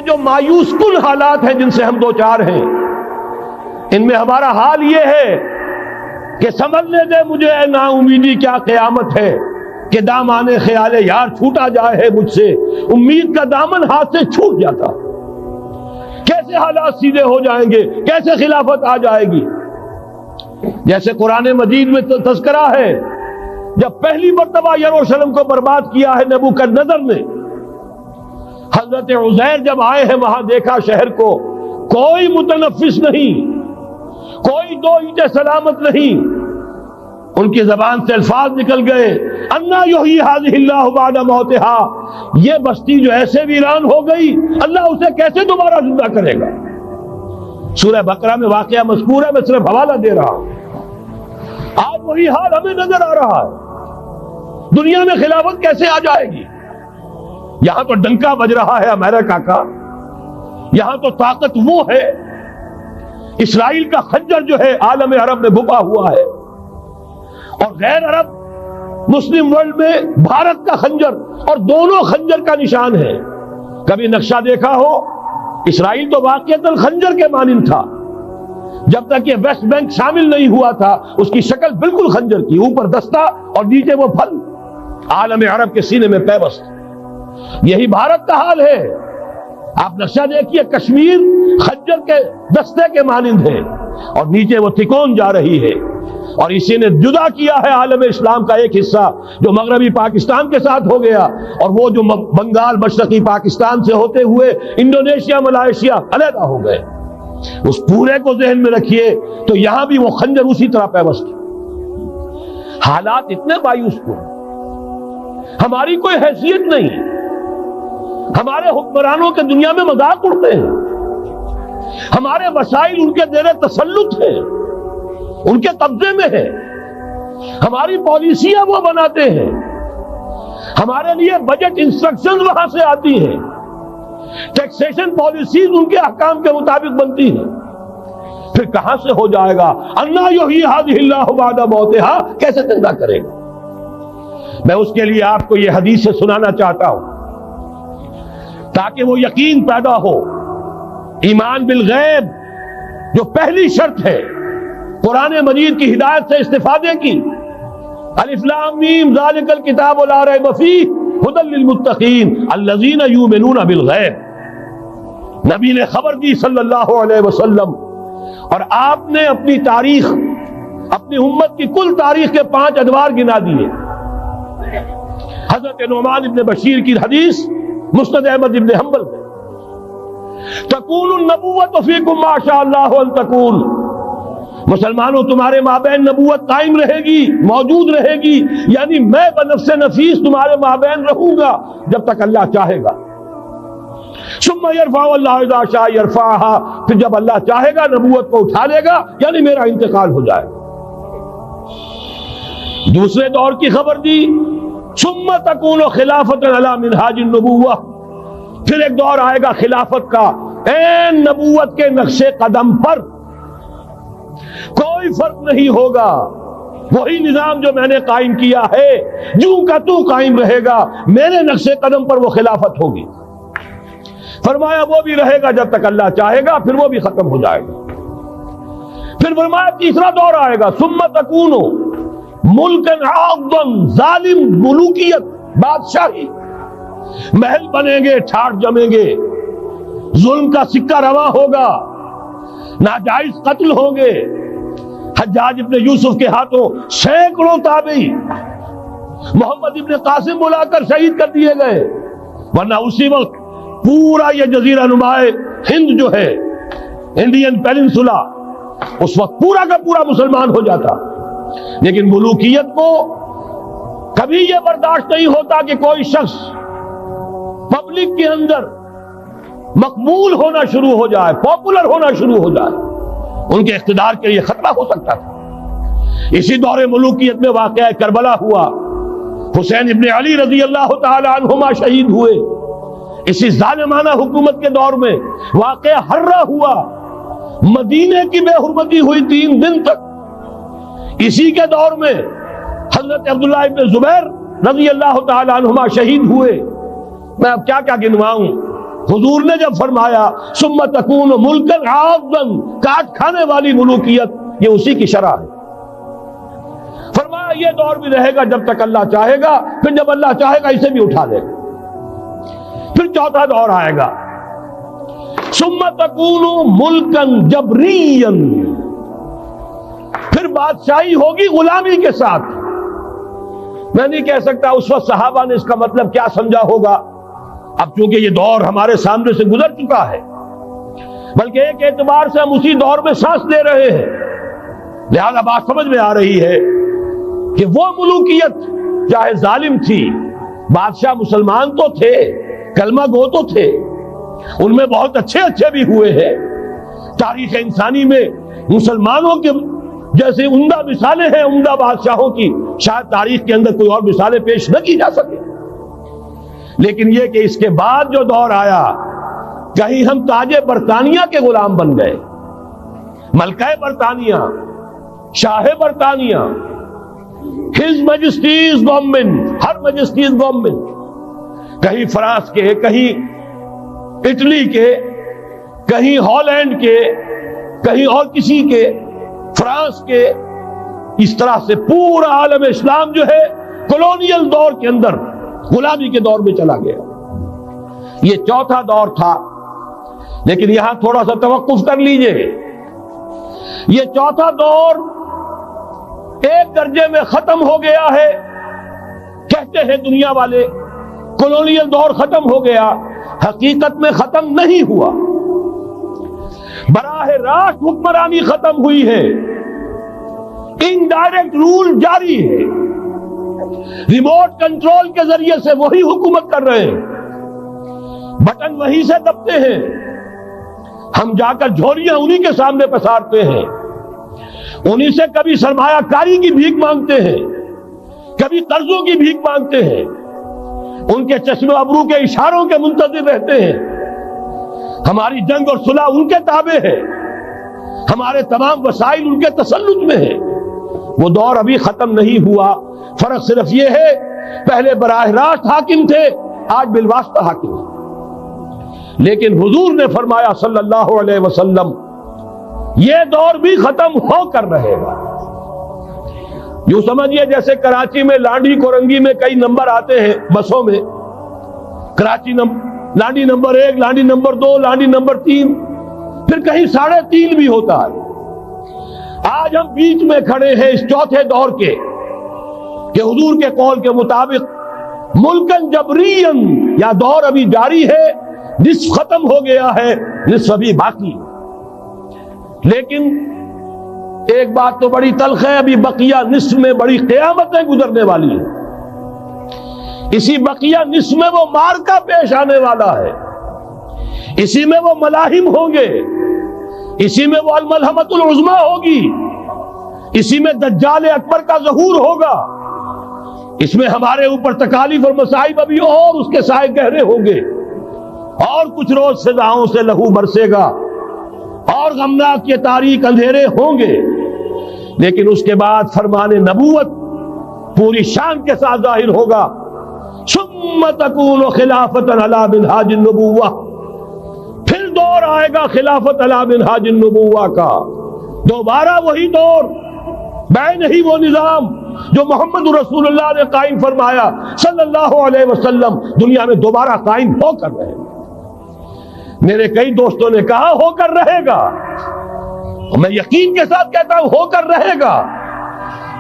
جو مایوس کن حالات ہیں جن سے ہم دو چار ہیں، ان میں ہمارا حال یہ ہے کہ سمجھنے دے مجھے اے نا امیدی کیا قیامت ہے کہ دامان خیال یار چھوٹا جائے ہے مجھ سے، امید کا دامن ہاتھ سے چھوٹ جاتا، کیسے حالات سیدھے ہو جائیں گے، کیسے خلافت آ جائے گی۔ جیسے قرآن مجید میں تذکرہ ہے جب پہلی مرتبہ یروشلم کو برباد کیا ہے نبوکدنضر نے، حضرت عزیر جب آئے ہیں وہاں دیکھا شہر کو کوئی متنفس نہیں، کوئی دو اینٹیں سلامت نہیں، ان کی زبان سے الفاظ نکل گئے انا یحیی ھذہ اللہ بعد موتھا، یہ بستی جو ایسے ویران ہو گئی اللہ اسے کیسے دوبارہ زندہ کرے گا۔ سورہ بقرہ میں واقعہ مذکور ہے، میں صرف حوالہ دے رہا ہوں۔ آج وہی حال ہمیں نظر آ رہا ہے، دنیا میں خلافت کیسے آ جائے گی؟ یہاں تو ڈنکا بج رہا ہے امریکہ کا، یہاں تو طاقت وہ ہے، اسرائیل کا خنجر جو ہے عالم عرب میں بھپا ہوا ہے، اور غیر عرب مسلم ورلڈ میں بھارت کا خنجر، اور دونوں خنجر کا نشان ہے۔ کبھی نقشہ دیکھا ہو، اسرائیل تو واقعتاً خنجر کے مانند تھا، جب تک یہ ویسٹ بینک شامل نہیں ہوا تھا اس کی شکل بالکل خنجر کی، اوپر دستہ اور نیچے وہ پھل عالم عرب کے سینے میں پیوست۔ یہی بھارت کا حال ہے، آپ نقشہ دیکھیے، کشمیر خنجر کے دستے کے مانند ہے اور نیچے وہ تکون جا رہی ہے، اور اسی نے جدا کیا ہے عالم اسلام کا ایک حصہ جو مغربی پاکستان کے ساتھ ہو گیا، اور وہ جو بنگال مشرقی پاکستان سے ہوتے ہوئے انڈونیشیا ملائیشیا علیحدہ ہو گئے۔ اس پورے کو ذہن میں رکھیے تو یہاں بھی وہ خنجر اسی طرح پیوست ہے۔ حالات اتنے مایوس کو، ہماری کوئی حیثیت نہیں، ہمارے حکمرانوں کے دنیا میں مذاق اڑتے ہیں، ہمارے وسائل ان کے زیر تسلط ہیں، ان کے قبضے میں ہے، ہماری پالیسیاں وہ بناتے ہیں، ہمارے لیے بجٹ انسٹرکشن وہاں سے آتی ہیں، ٹیکسیشن پالیسیز ان کے احکام کے مطابق بنتی ہیں، پھر کہاں سے ہو جائے گا؟ انا یحیی ھذہ اللہ بعد موتھا، کیسے زندہ کرے گا؟ میں اس کے لیے آپ کو یہ حدیث سے سنانا چاہتا ہوں تاکہ وہ یقین پیدا ہو۔ ایمان بالغیب جو پہلی شرط ہے قرآن مجید کی ہدایت سے استفادے کی، الف لام میم ذالک الکتاب لا ریب فیہ ھدی للمتقین الذین یؤمنون بالغیب۔ نبی نے خبر دی صلی اللہ علیہ وسلم، اور آپ نے اپنی تاریخ، اپنی امت کی کل تاریخ کے 5 ادوار گنا دیے۔ حضرت نعمان ابن بشیر کی حدیث مسند احمد ابن حنبل میں، تکون النبوۃ فیکم ما شاء اللہ ان تکون، مسلمانوں تمہارے مابین نبوت قائم رہے گی، موجود رہے گی، یعنی میں بنفس نفیس تمہارے مابین رہوں گا جب تک اللہ چاہے گا۔ ثم یرفع اللہ اذا شاء یرفعها، پھر جب اللہ چاہے گا نبوت کو اٹھا لے گا، یعنی میرا انتقال ہو جائے گا۔ دوسرے دور کی خبر دی، ثم تکون خلافت علی منہاج النبوہ، پھر ایک دور آئے گا خلافت کا این نبوت کے نقش قدم پر، کوئی فرق نہیں ہوگا، وہی نظام جو میں نے قائم کیا ہے جوں کا تو قائم رہے گا، میرے نقش قدم پر وہ خلافت ہوگی۔ فرمایا وہ بھی رہے گا جب تک اللہ چاہے گا، پھر وہ بھی ختم ہو جائے گا۔ پھر فرمایا تیسرا دور آئے گا، ثم تکون ملکن عاضا، ظالم ملوکیت، بادشاہی، محل بنیں گے، ٹھاٹ جمیں گے، ظلم کا سکہ رواں ہوگا، ناجائز قتل ہوں گے۔ حجاج ابن یوسف کے ہاتھوں سینکڑوں تابعی محمد ابن قاسم بلا کر شہید کر دیے گئے، ورنہ اسی وقت پورا یہ جزیرہ نما ہند جو ہے، انڈین پیننسولا، اس وقت پورا کا پورا مسلمان ہو جاتا۔ لیکن ملوکیت کو کبھی یہ برداشت نہیں ہوتا کہ کوئی شخص پبلک کے اندر مقبول ہونا شروع ہو جائے، پاپولر ہونا شروع ہو جائے، ان کے اقتدار کے لیے خطرہ ہو سکتا تھا۔ اسی دور ملوکیت میں واقعہ کربلا ہوا، حسین ابن علی رضی اللہ تعالی عنہما شہید ہوئے۔ اسی ظالمانہ حکومت کے دور میں واقعہ ہررہ ہوا، مدینے کی بے حرمتی ہوئی 3 دن تک۔ اسی کے دور میں حضرت عبداللہ ابن زبیر رضی اللہ تعالی عنہما شہید ہوئے۔ میں اب کیا کیا گنواؤں، حضور نے جب فرمایا ثم تکون ملکا عاضا، کاٹ کھانے والی ملوکیت، یہ اسی کی شرح ہے۔ فرمایا یہ دور بھی رہے گا جب تک اللہ چاہے گا، پھر جب اللہ چاہے گا اسے بھی اٹھا دے گا۔ پھر چوتھا دور آئے گا ثم تکون ملکا جبریا، پھر بادشاہی ہوگی غلامی کے ساتھ۔ میں نہیں کہہ سکتا اس وقت صحابہ نے اس کا مطلب کیا سمجھا ہوگا، اب چونکہ یہ دور ہمارے سامنے سے گزر چکا ہے، بلکہ ایک اعتبار سے ہم اسی دور میں سانس لے رہے ہیں، لہذا بات سمجھ میں آ رہی ہے کہ وہ ملوکیت چاہے ظالم تھی، بادشاہ مسلمان تو تھے، کلمہ گو تو تھے، ان میں بہت اچھے اچھے بھی ہوئے ہیں۔ تاریخ انسانی میں مسلمانوں کے جیسے عمدہ مثالیں ہیں عمدہ بادشاہوں کی، شاید تاریخ کے اندر کوئی اور مثالیں پیش نہ کی جا سکے۔ لیکن یہ کہ اس کے بعد جو دور آیا، کہیں ہم تاج برطانیہ کے غلام بن گئے، ملکہ برطانیہ، شاہ برطانیہ، ہز میجسٹیز گورنمنٹ، ہر میجسٹیز گورنمنٹ، کہیں فرانس کے، کہیں اٹلی کے، کہیں ہالینڈ کے، کہیں اور کسی کے، فرانس کے، اس طرح سے پورا عالم اسلام جو ہے کولونیل دور کے اندر غلامی کے دور میں چلا گیا۔ یہ چوتھا دور تھا، لیکن یہاں تھوڑا سا توقف کر لیجئے۔ یہ چوتھا دور ایک درجے میں ختم ہو گیا ہے، کہتے ہیں دنیا والے کولونیل دور ختم ہو گیا، حقیقت میں ختم نہیں ہوا، براہ راست حکمرانی ختم ہوئی ہے، انڈائریکٹ رول جاری ہے، ریموٹ کنٹرول کے ذریعے سے وہی حکومت کر رہے ہیں، بٹن وہی سے دبتے ہیں، ہم جا کر جھولیاں انہی کے سامنے پسارتے ہیں، انہی سے کبھی سرمایہ کاری کی بھیک مانگتے ہیں، کبھی قرضوں کی بھیک مانگتے ہیں، ان کے چشم ابرو کے اشاروں کے منتظر رہتے ہیں، ہماری جنگ اور صلح ان کے تابع ہے، ہمارے تمام وسائل ان کے تسلط میں ہیں۔ وہ دور ابھی ختم نہیں ہوا، فرق صرف یہ ہے پہلے براہ راست حاکم تھے، آج بالواسطہ حاکم ہیں۔ لیکن حضور نے فرمایا صلی اللہ علیہ وسلم یہ دور بھی ختم ہو کر رہے گا۔ یوں سمجھیے جیسے کراچی میں لانڈی کورنگی میں کئی نمبر آتے ہیں بسوں میں، Karachi Landhi number 1، Landhi number 2، Landhi number 3، پھر کہیں 3.5 بھی ہوتا ہے۔ آج ہم بیچ میں کھڑے ہیں اس چوتھے دور کے کہ حضور کے قول کے مطابق ملکن جبرین، یا دور ابھی جاری ہے، نصف ختم ہو گیا ہے، نصف ابھی باقی۔ لیکن ایک بات تو بڑی تلخ ہے، ابھی بقیہ نصف میں بڑی قیامتیں گزرنے والی ہیں، اسی بقیہ نصف میں وہ مارکہ پیش آنے والا ہے، اسی میں وہ ملاحم ہوں گے، اسی میں وہ الملحمۃ العظمیٰ ہوگی، اسی میں دجال اکبر کا ظہور ہوگا، اس میں ہمارے اوپر تکالیف اور مصائب ابھی اور اس کے سائے گہرے ہوں گے، اور کچھ روز سزاؤں سے لہو برسے گا، اور غمناک یہ تاریک اندھیرے ہوں گے، لیکن اس کے بعد فرمان نبوت پوری شان کے ساتھ ظاہر ہوگا۔ ثم تکون خلافت علی منہاج النبوہ، پھر دور آئے گا خلافت علی منہاج النبوہ کا، دوبارہ وہی دور، بے نہیں وہ نظام جو محمد رسول اللہ نے قائم فرمایا صلی اللہ علیہ وسلم، دنیا میں دوبارہ قائم ہو کر رہے گا۔ میرے کئی دوستوں نے کہا ہو کر رہے گا، میں یقین کے ساتھ کہتا ہوں ہو کر رہے گا،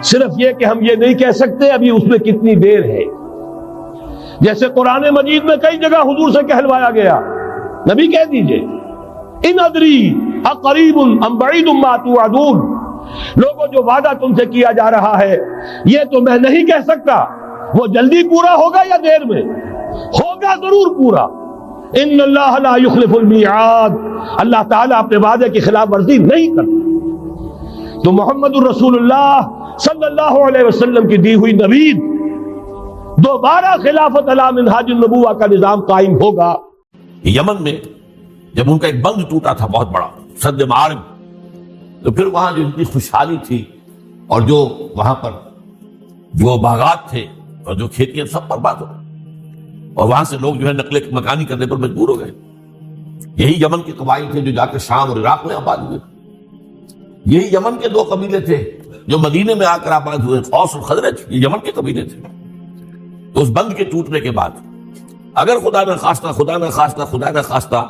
صرف یہ کہ ہم یہ نہیں کہہ سکتے ابھی اس میں کتنی دیر ہے۔ جیسے قرآن مجید میں کئی جگہ حضور سے کہلوایا گیا، نبی کہہ دیجئے ان ادری اقریب ام بعید ما توعدون، لوگوں جو وعدہ تم سے کیا جا رہا ہے یہ تو میں نہیں کہہ سکتا وہ جلدی پورا ہوگا یا دیر میں، ہوگا ضرور پورا۔ ان اللہ لا یخلف المیعاد، اللہ تعالیٰ اپنے وعدے کی خلاف ورزی نہیں کرتا۔ تو محمد الرسول اللہ صلی اللہ علیہ وسلم کی دی ہوئی نوید، دوبارہ خلافت علی منہاج النبوہ کا نظام قائم ہوگا۔ یمن میں جب ان کا ایک بند ٹوٹا تھا بہت بڑا، سد معارب، تو پھر وہاں جو ان کی خوشحالی تھی اور جو وہاں پر جو باغات تھے اور جو کھیتیاں سب برباد ہو گئی، اور وہاں سے لوگ جو ہے نقل مکانی کرنے پر مجبور ہو گئے۔ یہی یمن کے قبائل تھے جو جا کے شام اور عراق میں آباد ہوئے. یہی یمن کے 2 قبیلے تھے جو مدینے میں آ کر آباد ہوئے، اوس اور خزرج. یہ یمن کے قبیلے تھے. تو اس بند کے ٹوٹنے کے بعد اگر خدا نہ خواستہ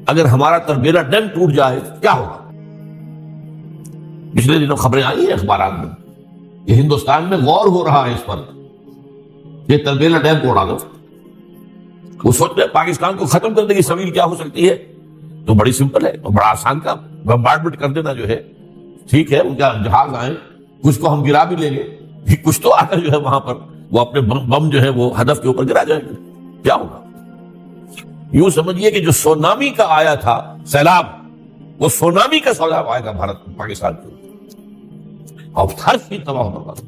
اگر ہمارا تربیلا ڈیم ٹوٹ جائے کیا ہوگا؟ پچھلے دنوں خبریں آئی ہیں اخبارات میں کہ ہندوستان میں غور ہو رہا ہے اس پر کہ تربیلا ڈیم کو اڑا دو. وہ سوچ رہے پاکستان کو ختم کرنے کی سبیل کیا ہو سکتی ہے؟ تو بڑی سمپل ہے اور بڑا آسان کام. بمبارڈمنٹ کر دینا جو ہے ٹھیک ہے، ان کا جہاز آئے، کچھ کو ہم گرا بھی لیں گے، کچھ تو آ کر جو ہے وہاں پر وہ اپنے بم جو ہے وہ ہدف کے اوپر گرا جائیں گے. کیا ہوگا؟ یوں سمجھیے کہ جو سونامی کا آیا تھا سیلاب، وہ سونامی کا سیلاب آئے گا بھارت پاکستان کے اوپر اور ہر چیز تباہ و برباد.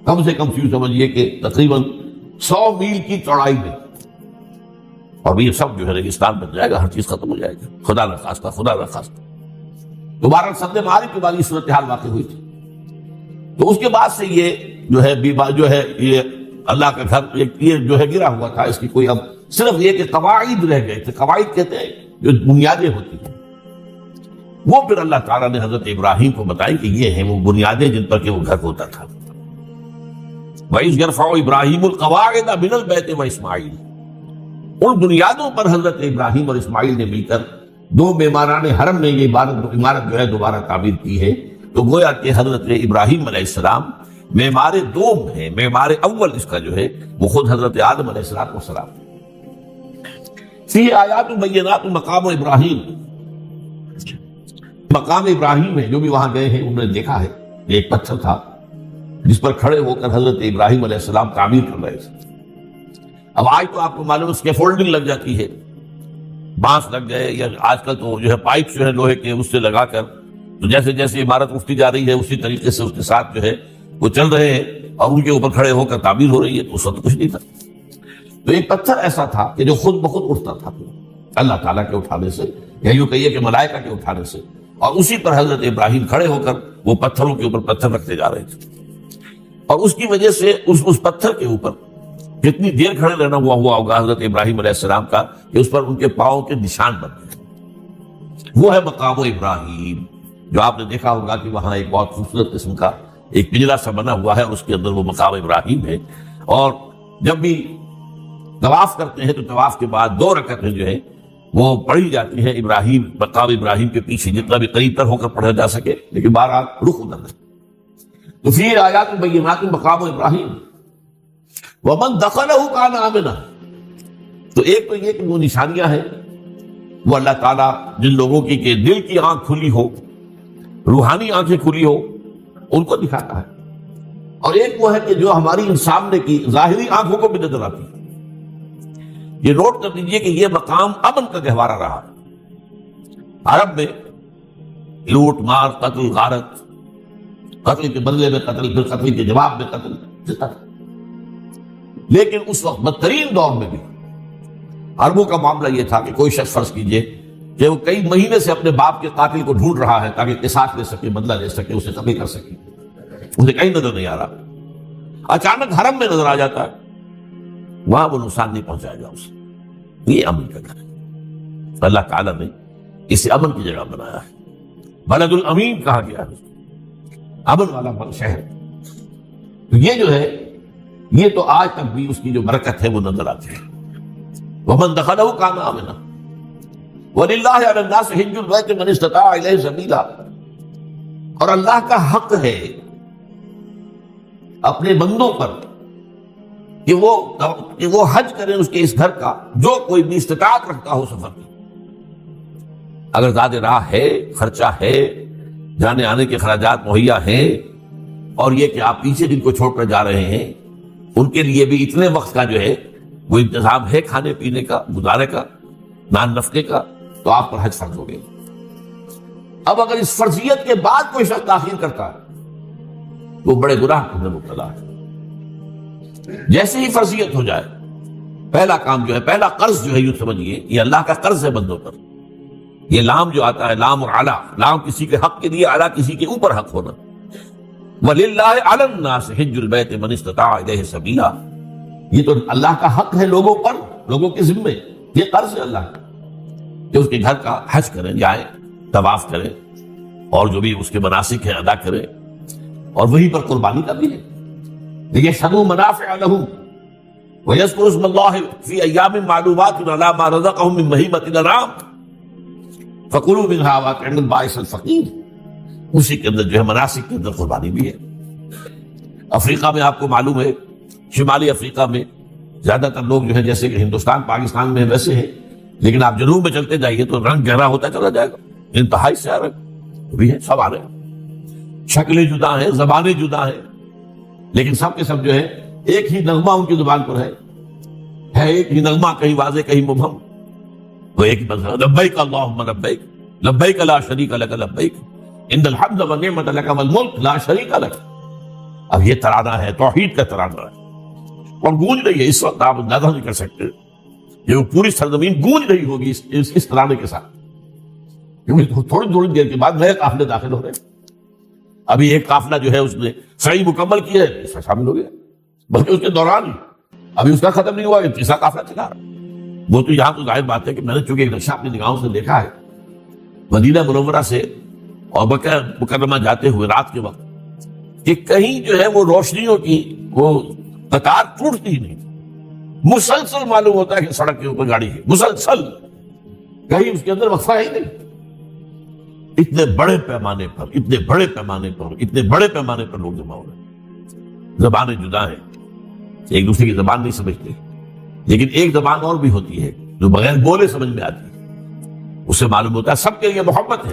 کم سے کم یوں سمجھیے کہ تقریباً 100 میل کی چوڑائی میں، اور یہ سب جو ہے ریگستان بن جائے گا، ہر چیز ختم ہو جائے گا. خدا نہ خواستہ. دوبارہ سد معارف کی والی صورتحال واقع ہوئی تھی. تو اس کے بعد سے یہ جو ہے یہ اللہ کا گھر یہ جو ہے گرا ہوا تھا. اس کی کوئی اب صرف یہ کہ قواعد رہ گئے تھے. قواعد کہتے ہیں جو بنیادیں ہوتی ہیں، وہ پھر اللہ تعالیٰ نے حضرت ابراہیم کو بتائی کہ یہ ہیں وہ بنیادیں جن پر کہ وہ گھر ہوتا تھا. وَإِذْ يَرْفَعُ إِبْرَاهِيمُ الْقَوَاعِدَ مِنَ الْبَيْتِ وَإِسْمَاعِيلُ. ان بنیادوں پر حضرت ابراہیم اور اسماعیل نے مل کر 2 معماران حرم نے یہ عمارت جو ہے دوبارہ تعمیر کی ہے. تو گویا کہ حضرت ابراہیم علیہ السلام معمار دوم ہے. معمار اول اس کا جو ہے وہ خود حضرت آدم علیہ السلام. فی آیات بینات مقام ابراہیم. مقام ابراہیم ہے، جو بھی وہاں گئے ہیں انہوں نے دیکھا ہے ایک پتھر تھا جس پر کھڑے ہو کر حضرت ابراہیم علیہ السلام تعمیر کر رہے تھے. اب آج تو آپ کو معلوم اسکیفولڈنگ لگ جاتی ہے، بانس لگ گئے، یا آج کل تو جو ہے پائپ جو ہے لوہے کے اس سے لگا کر، تو جیسے جیسے عمارت اٹھتی جا رہی ہے اسی طریقے سے اس کے ساتھ جو ہے وہ چل رہے ہیں اور ان کے اوپر کھڑے ہو کر تعمیر ہو رہی ہے. تو اس وقت کچھ نہیں تھا. تو ایک پتھر ایسا تھا کہ جو خود بخود اٹھتا تھا اللہ تعالیٰ کے اٹھانے سے، یا یوں کہیے کہ ملائکہ کے اٹھانے سے، اور اسی پر حضرت ابراہیم کھڑے ہو کر وہ پتھروں کے اوپر پتھر رکھتے جا رہے تھے. اور اس کی وجہ سے اس پتھر کے اوپر کتنی دیر کھڑے رہنا ہوا ہوگا حضرت ابراہیم علیہ السلام کا کہ اس پر ان کے پاؤں کے نشان بن گئے. وہ ہے مقام ابراہیم، جو آپ نے دیکھا ہوگا کہ وہاں ایک بہت خوبصورت قسم کا ایک پنجرا سا بنا ہوا ہے اور اس کے اندر وہ مقام ابراہیم ہے. اور جب بھی طواف کرتے ہیں تو طواف کے بعد 2 رکعتیں جو ہے وہ پڑھی جاتی ہیں ابراہیم، مقام ابراہیم کے پیچھے جتنا بھی قریب تر ہو کر پڑھا جا سکے، لیکن بہرحال رخ ادھر ہے. تو فی آیات بینات مقام ابراہیم ومن دخلہ کان آمنا. تو ایک تو یہ کہ وہ نشانیاں ہیں وہ اللہ تعالیٰ جن لوگوں کی کہ دل کی آنکھ کھلی ہو، روحانی آنکھیں کھلی ہو، ان کو دکھاتا ہے. اور ایک وہ ہے کہ جو ہماری سامنے کی ظاہری آنکھوں کو بھی نظر آتی ہے. یہ نوٹ کر لیجئے کہ یہ مقام امن کا گہوارہ رہا. عرب میں لوٹ مار، قتل، غارت، قتل کے بدلے میں قتل، پھر قتل کے جواب میں قتل. لیکن اس وقت بدترین دور میں بھی عربوں کا معاملہ یہ تھا کہ کوئی شخص فرض کیجئے کہ وہ کئی مہینے سے اپنے باپ کے قاتل کو ڈھونڈ رہا ہے تاکہ قصاص لے سکے، بدلہ لے سکے، اسے قتل کر سکے. اسے کہیں نظر نہیں آ رہا، اچانک حرم میں نظر آ جاتا ہے، وہاں وہ نقصان نہیں پہنچائے گا اسے. یہ امن کا گھر ہے. اللہ تعالیٰ نے اسے امن کی جگہ بنایا ہے. بلد الامین کہا گیا ہے، امن والا شہر. تو یہ جو ہے یہ تو آج تک بھی اس کی جو برکت ہے وہ نظر آتی ہے. ومن دخلہ کان آمنا وللہ علی الناس حج البیت من استطاع الیہ سبیلا. اور اللہ کا حق ہے اپنے بندوں پر کہ وہ حج کریں اس کے اس گھر کا جو کوئی بھی استطاعت رکھتا ہو سفر کی. اگر زیادہ راہ ہے، خرچہ ہے، جانے آنے کے اخراجات مہیا ہیں، اور یہ کہ آپ پیچھے جن کو چھوڑ کر جا رہے ہیں ان کے لیے بھی اتنے وقت کا جو ہے وہ انتظام ہے کھانے پینے کا، گزارے کا، نان نفقے کا، تو آپ پر حج فرض ہو گئے. اب اگر اس فرضیت کے بعد کوئی شخص تاخیر کرتا ہے وہ بڑے گناہ میں مبتلا ہے. جیسے ہی فرضیت ہو جائے پہلا کام جو ہے، پہلا قرض جو ہے یوں سمجھیے یہ اللہ کا قرض ہے بندوں پر. یہ لام جو آتا ہے، لام اور اعلیٰ، لام کسی کے حق کے لیے، اعلیٰ کسی کے اوپر حق ہونا. وَلِلَّهِ عَلَى النَّاسِ حِجُّ الْبَيْتِ مَنِ اسْتَطَاعَ إِلَيْهِ سَبِيلًا. یہ تو اللہ کا حق ہے لوگوں پر، لوگوں کے ذمے یہ قرض ہے اللہ کا کہ اس کے گھر کا حج کریں، جائیں، طواف کریں، اور جو بھی اس کے مناسک ہیں ادا کریں، اور وہیں پر قربانی کا بھی ہے. لِيَشْهَدُوا مَنَافِعَ لَهُمْ وَيَذْكُرُوا اسْمَ اللَّهِ فِي أَيَّامٍ مَّعْلُومَاتٍ عَلَىٰ مَا رَزَقَهُم مِّن بَهِيمَةِ الْأَنْعَامِ فَكُلُوا مِنْهَا وَأَطْعِمُوا الْبَائِسَ الْفَقِيرَ. اسی کے اندر جو ہے مناسک کے اندر قربانی بھی ہے. افریقہ میں آپ کو معلوم ہے، شمالی افریقہ میں زیادہ تر لوگ جو ہے جیسے کہ ہندوستان پاکستان میں ویسے ہیں، لیکن آپ جنوب میں چلتے جائیے تو رنگ گہرا ہوتا چلا جائے گا، انتہائی سے رنگ بھی ہے، سب آ رہے ہیں، شکلیں جدا ہیں، زبانیں جدا ہیں، لیکن سب کے سب جو ہے ایک ہی نغمہ ان کی زبان پر ہے ایک ہی نغمہ، کہیں واضح کہیں مبہم، وہ ایک ہی مذہب، لبیک اللہم لبیک لبیک لا شریک لک لبیک ان الحمد والنعمت لک والملک لا شریک لک. اب یہ ترانہ ہے، توحید کا ترانہ ہے، اور گونج رہی ہے اس وقت، آپ اندازہ نہیں کر سکتے، یہ پوری سرزمین گونج رہی ہوگی اس ترانے کے ساتھ، کیونکہ تھوڑی دیر کے بعد نئے قافلے داخل ہو رہے ہیں. ابھی ایک قافلہ جو ہے اس نے سعی مکمل کیا ہے، اس میں شامل ہو گیا، بلکہ اس کے دوران ہی ابھی اس کا ختم نہیں ہوا، تیسرا قافلہ چلا رہا. وہ تو یہاں تو ظاہر بات ہے کہ میں نے چونکہ ایک نقشہ اپنی نگاہوں سے دیکھا ہے مدینہ منورہ سے اور مکہ مکرمہ جاتے ہوئے رات کے وقت، کہ کہیں جو ہے وہ روشنیوں کی وہ قطار ٹوٹتی ہی نہیں، مسلسل معلوم ہوتا ہے کہ سڑک کے اوپر گاڑی ہے، مسلسل، کہیں اس کے اندر وقفہ ہی نہیں. اتنے بڑے پیمانے پر لوگ جمع ہو رہے ہیں. زبانیں جدا ہیں، ایک دوسرے کی زبان نہیں سمجھتے، لیکن ایک زبان اور بھی ہوتی ہے جو بغیر بولے سمجھ میں آتی ہے. اس سے معلوم ہوتا ہے سب کے لیے محبت ہے،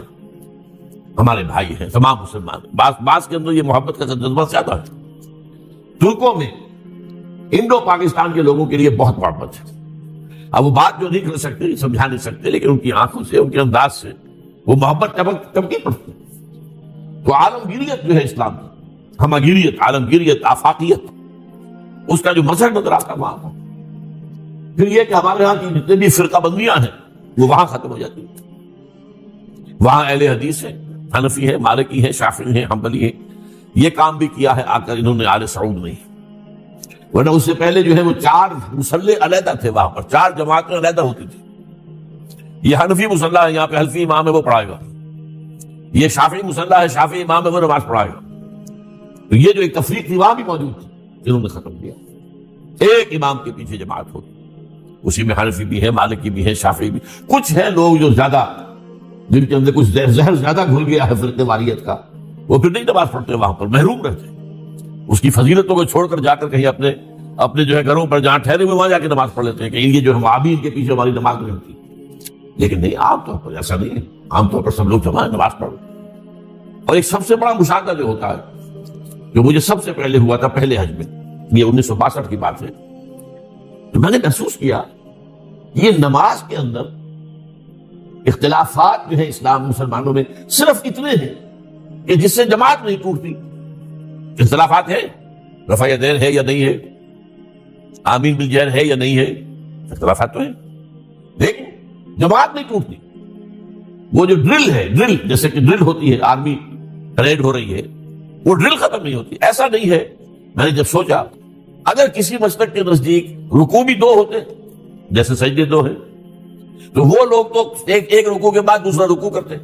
ہمارے بھائی ہیں تمام مسلمان. بعض کے اندر یہ محبت کا جذبہ زیادہ ہے. ترکوں میں انڈو پاکستان کے لوگوں کے لیے بہت محبت ہے. اب وہ بات جو نہیں کر سکتے، سمجھا نہیں سکتے، لیکن ان کی آنکھوں سے، ان کے انداز سے وہ محبت چمکی پڑتی. تو عالمگیریت جو ہے اسلام کی، ہمگیریت، عالمگیریت، آفاقیت، اس کا جو مظہر نظر آتا ہے وہاں. پھر یہ کہ ہمارے یہاں کی جتنے بھی فرقہ بندیاں ہیں وہ وہاں ختم ہو جاتی ہیں. وہاں اہل حدیث ہیں، حنفی ہیں، مالکی ہیں، شافعی ہیں، حنبلی ہیں. یہ کام بھی کیا ہے آ کر انہوں نے آل سعود نہیں، ورنہ اس سے پہلے جو ہے وہ 4 مصلے علیحدہ تھے، وہاں پر 4 جماعتیں علیحدہ ہوتی تھی. یہ حنفی مصلی ہے، یہاں پہ حنفی امام ہے وہ پڑھائے گا. یہ شافعی مصلی ہے، شافعی امام ہے وہ نماز پڑھائے گا. تو یہ جو ایک تفریق تھی وہاں بھی موجود تھی، انہوں نے ختم کیا. ایک امام کے پیچھے جماعت ہوتی، اسی میں حنفی بھی ہے، مالکی بھی ہے، شافعی بھی. کچھ ہیں لوگ جو زیادہ، جن کے اندر کچھ زہر زیادہ گھل گیا ہے فرقے واریت کا، وہ پھر نہیں نماز پڑھتے، وہاں پر محروم رہتے. اس کی فضیلتوں کو چھوڑ کر جا کر کہیں اپنے جو ہے گھروں پر جہاں ٹھہرے ہوئے وہاں جا کے نماز پڑھ لیتے ہیں کہ یہ جو ہم عابد کے پیچھے ہماری نماز نہیں ہوتی. لیکن نہیں، عام طور پر ایسا نہیں ہے. عام طور پر سب لوگ جمع نماز پڑھو. اور ایک سب سے بڑا مشاہدہ جو ہوتا ہے، جو مجھے سب سے پہلے ہوا تھا پہلے حج میں، یہ 1962 کی بات ہے، تو میں نے محسوس کیا یہ نماز کے اندر اختلافات جو ہے اسلام مسلمانوں میں صرف اتنے ہیں کہ جس سے جماعت نہیں ٹوٹتی. اختلافات ہیں، رفع یدین ہے یا نہیں ہے، آمین بالجہر ہے یا نہیں ہے، اختلافات تو ہیں، لیکن جماعت نہیں ٹوٹتی. وہ جو ڈرل ہے، ڈرل جیسے کہ ڈرل ہوتی ہے، آرمی پریڈ ہو رہی ہے، وہ ڈرل ختم نہیں ہوتی. ایسا نہیں ہے. میں نے جب سوچا اگر کسی مسلک کے نزدیک رکوع بھی 2 ہوتے جیسے سجدے 2 ہیں، تو وہ لوگ تو ایک رکوع کے بعد دوسرا رکوع کرتے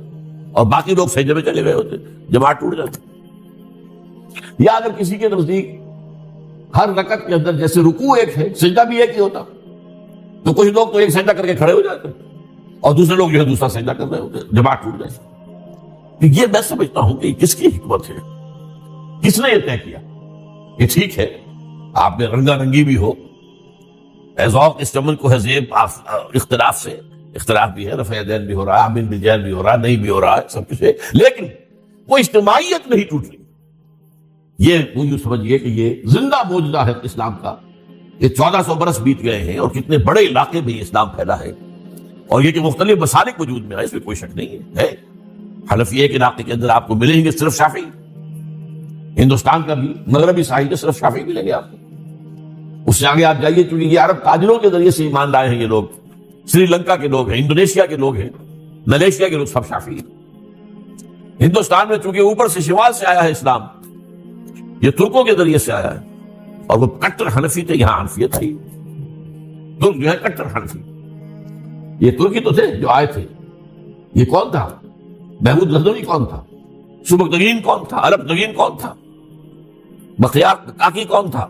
اور باقی لوگ سجدے میں چلے گئے ہوتے، جماعت ٹوٹ جاتی. یا اگر کسی کے نزدیک ہر رکعت کے اندر جیسے رکوع ایک ہے، سجدہ بھی ایک ہی ہوتا، تو کچھ لوگ تو ایک سجدہ کر کے کھڑے ہو جاتے اور دوسرے لوگ جو ہے دوسرا سجدہ کر رہے ہوتے، جماعت ٹوٹ جاتی. یہ میں سمجھتا ہوں کہ کس کی حکمت ہے، کس نے یہ طے کیا. یہ ٹھیک ہے آپ میں رنگا رنگی بھی ہو، ذوق اس چمن کو ہے زیب اختلاف سے، اختلاف بھی ہے، رفع یدین بھی ہو رہا ہے، آمین بالجہر بھی ہو رہا ہے، نہیں بھی ہو رہا ہے، سب کچھ ہے، لیکن وہ اجتماعیت نہیں ٹوٹ رہی. یہ وہ یوں سمجھئے کہ یہ زندہ موجودہ ہے اسلام کا. یہ 1400 برس بیت گئے ہیں اور کتنے بڑے علاقے میں یہ اسلام پھیلا ہے، اور یہ کہ مختلف مسالک وجود میں ہے، اس میں کوئی شک نہیں ہے. حنفی ایک علاقے کے اندر آپ کو ملیں گے صرف شافعی، ہندوستان کا بھی مغربی ساحل کے صرف شافعی ملیں گے آپ کو. اس سے آگے آپ جائیے، چونکہ یہ عرب تاجروں کے ذریعے سے ایمان لائے ہیں یہ لوگ، سری لنکا کے لوگ ہیں، انڈونیشیا کے لوگ ہیں، ملیشیا کے لوگ، سب شافعی ہیں. ہندوستان میں چونکہ اوپر سے شمال سے آیا ہے اسلام، یہ ترکوں کے ذریعے سے آیا ہے، اور وہ کٹر حنفی تھے. یہاں حنفیت تھی، ترک جو ہے کٹر حنفی. یہ ترکی تو تھے جو آئے تھے. یہ کون تھا؟ محمود غزنوی کون تھا؟ سبکتگین کون تھا؟ الپتگین کون تھا؟ بختیار کاکی کون تھا؟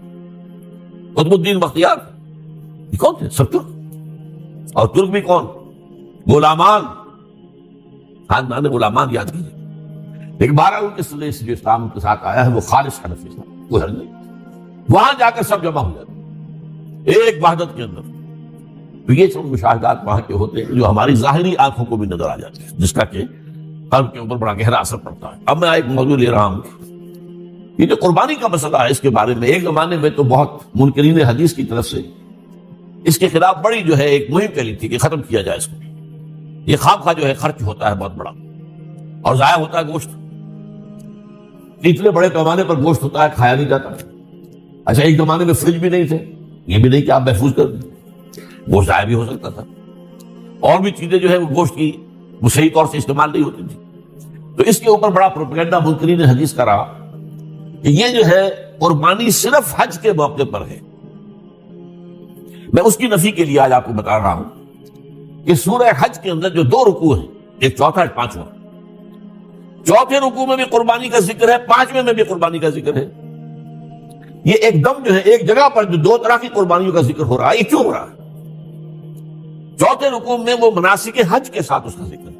قطب الدین بختیار، یہ کون تھے؟ سب ترک. اور ترک بھی کون؟ غلامان، خاندان غلامان یاد کیجیے. لیکن 12 ان کے سلسلے سے جو اسلام کے ساتھ آیا ہے وہ خالص حنفی اسلام، کوئی حل نہیں. وہاں جا کر سب جمع ہو جاتے ایک وحدت کے اندر. تو یہ سب مشاہدات وہاں کے ہوتے ہیں جو ہماری ظاہری آنکھوں کو بھی نظر آ جاتے ہیں، جس کا کہ قلب کے اوپر بڑا گہرا اثر پڑتا ہے. اب میں ایک موضوع لے رہا ہوں، یہ جو قربانی کا مسئلہ ہے، اس کے بارے میں ایک زمانے میں تو بہت منکرین حدیث کی طرف سے اس کے خلاف بڑی جو ہے ایک مہم چلی تھی کہ ختم کیا جائے اس کو. یہ خواب کا جو ہے خرچ ہوتا ہے بہت بڑا، اور ضائع ہوتا ہے گوشت. اتنے بڑے پیمانے پر گوشت ہوتا ہے، کھایا نہیں جاتا. اچھا، ایک زمانے میں فریج بھی نہیں تھے، یہ بھی نہیں کہ آپ محفوظ کر دیں، گوشت ضائع بھی ہو سکتا تھا. اور بھی چیزیں جو ہے وہ گوشت کی وہ صحیح طور سے استعمال نہیں ہوتی تھی. تو اس کے اوپر بڑا پروپیگنڈا منکرین حدیث کا رہا کہ یہ جو ہے قربانی صرف حج کے موقع پر ہے. میں اس کی نفی کے لیے آج آپ کو بتا رہا ہوں کہ سورہ حج کے اندر جو 2 رکوع ہیں، ایک چوتھا ایک پانچواں، چوتھے رکوع میں بھی قربانی کا ذکر ہے، پانچویں میں بھی قربانی کا ذکر ہے. یہ ایک دم جو ہے ایک جگہ پر جو 2 طرح کی قربانیوں کا ذکر ہو رہا ہے، یہ کیوں ہو رہا ہے؟ چوتھے رکوع میں وہ مناسک حج کے ساتھ اس کا ذکر ہے.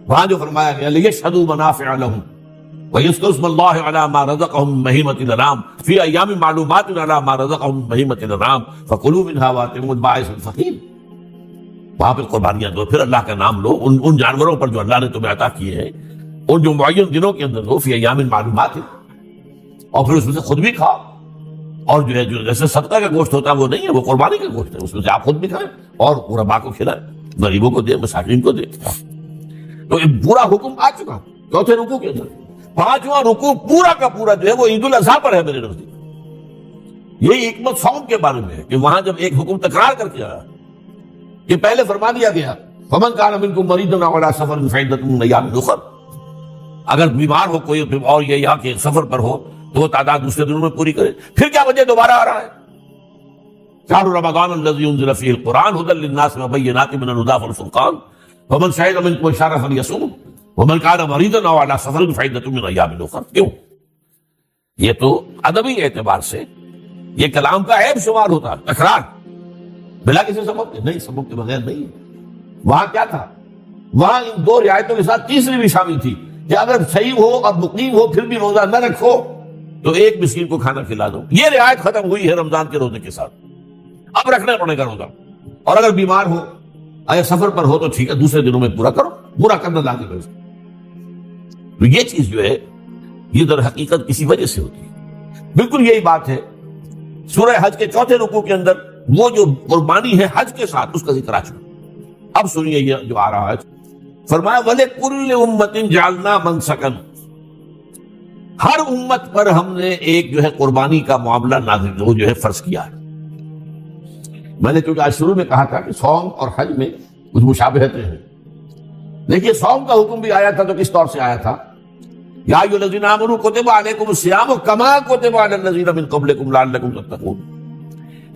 وہاں جو فرمایا گیا لِيَشْهَدُوا مَنَافِعَ لَهُمْ وَيَذْكُرُوا اسْمَ اللَّهِ عَلَىٰ مَا رَزَقَهُم مِّن بَهِيمَةِ الْأَنْعَامِ فِي أَيَّامٍ مَّعْلُومَاتٍ عَلَىٰ مَا رَزَقَهُم مِّن بَهِيمَةِ الْأَنْعَامِ فَكُلُوا مِنْهَا وَأَطْعِمُوا الْبَائِسَ الْفَقِيرَ. وہاں پہ قربانیاں دو، پھر اللہ کا نام لو ان جانوروں پر جو اللہ نے تمہیں عطا کیے ہیں، ان جو معین دنوں کے اندر لو، فی ایام معلومات، اور پھر اس میں سے خود بھی کھاؤ. اور جو ہے جو جیسے صدقہ کا گوشت ہوتا ہے وہ نہیں ہے، وہ قربانی کا گوشت ہے، اس میں سے آپ خود بھی کھائیں اور غربا کو کھلائیں، غریبوں کو دیں، مساکین کو دیں. تو یہ پورا حکم آ چکا چوتھے رکوع کے اندر. پانچواں رکوع پورا کا پورا جو ہے وہ عید الاضحیٰ پر ہے میرے نزدیک. یہی حکمت صوم کے بارے میں ہے کہ وہاں جب ایک حکم تکرار کر کے آیا کہ پہلے فرما دیا گیا فَمَنْ كَانَ مِنْكُمْ مَرِيضًا أَوْ عَلَىٰ سَفَرٍ فَعِدَّةٌ مِّنْ أَيَّامٍ أُخَرَ. اگر بیمار ہو کوئی اور یہ یہاں کے سفر پر ہو تو وہ تعداد دوسرے دنوں میں پوری کرے. پھر کیا وجہ دوبارہ آ رہا ہے؟ شہر رمضان الذی انزل فیہ القرآن ھدی للناس وبینات من الھدی والفرقان فمن شہد منکم الشہر فلیصمہ ومن کان مریضا او علی سفر فعدۃ من ایام اخر. کیوں؟ یہ تو ادبی اعتبار سے یہ کلام کا عیب شمار ہوتا ہے، تکرار بلا کسی سبب کے. نہیں، سبب کے بغیر نہیں. وہاں کیا تھا؟ وہاں ان 2 رعایتوں کے ساتھ تیسری بھی شامل تھی کہ اگر صحیح ہو اور مقیم ہو پھر بھی روزہ نہ رکھو تو ایک مسکین کو کھانا کھلا دو. یہ رعایت ختم ہوئی ہے رمضان کے روزے کے ساتھ. اب رکھنا پڑے گا روزہ، اور اگر بیمار ہو یا سفر پر ہو تو ٹھیک ہے، دوسرے دنوں میں پورا کرو، پورا کرنا لازم ہے. تو یہ چیز جو ہے یہ در حقیقت کسی وجہ سے ہوتی ہے. بالکل یہی بات ہے سورہ حج کے چوتھے رکوع کے اندر وہ جو قربانی ہے حج کے ساتھ اس کا ذکر آ چکا. اب سنیے یہ جو آ رہا ہے، فرمایا وَلِكُلِّ أُمَّةٍ جَعَلْنَا مَنْسَكًا. ہر امت پر ہم نے ایک جو ہے قربانی کا معاملہ نازل وہ جو ہے فرض کیا ہے. میں نے کیونکہ آج شروع میں کہا تھا کہ صوم اور حج میں کچھ مشابہتیں ہیں. دیکھیے صوم کا حکم بھی آیا تھا تو کس طور سے آیا تھا؟ یا ایھا الذین آمنوا کتب علیکم الصیام کما کتب علی الذین من قبلکم لعلکم تتقون.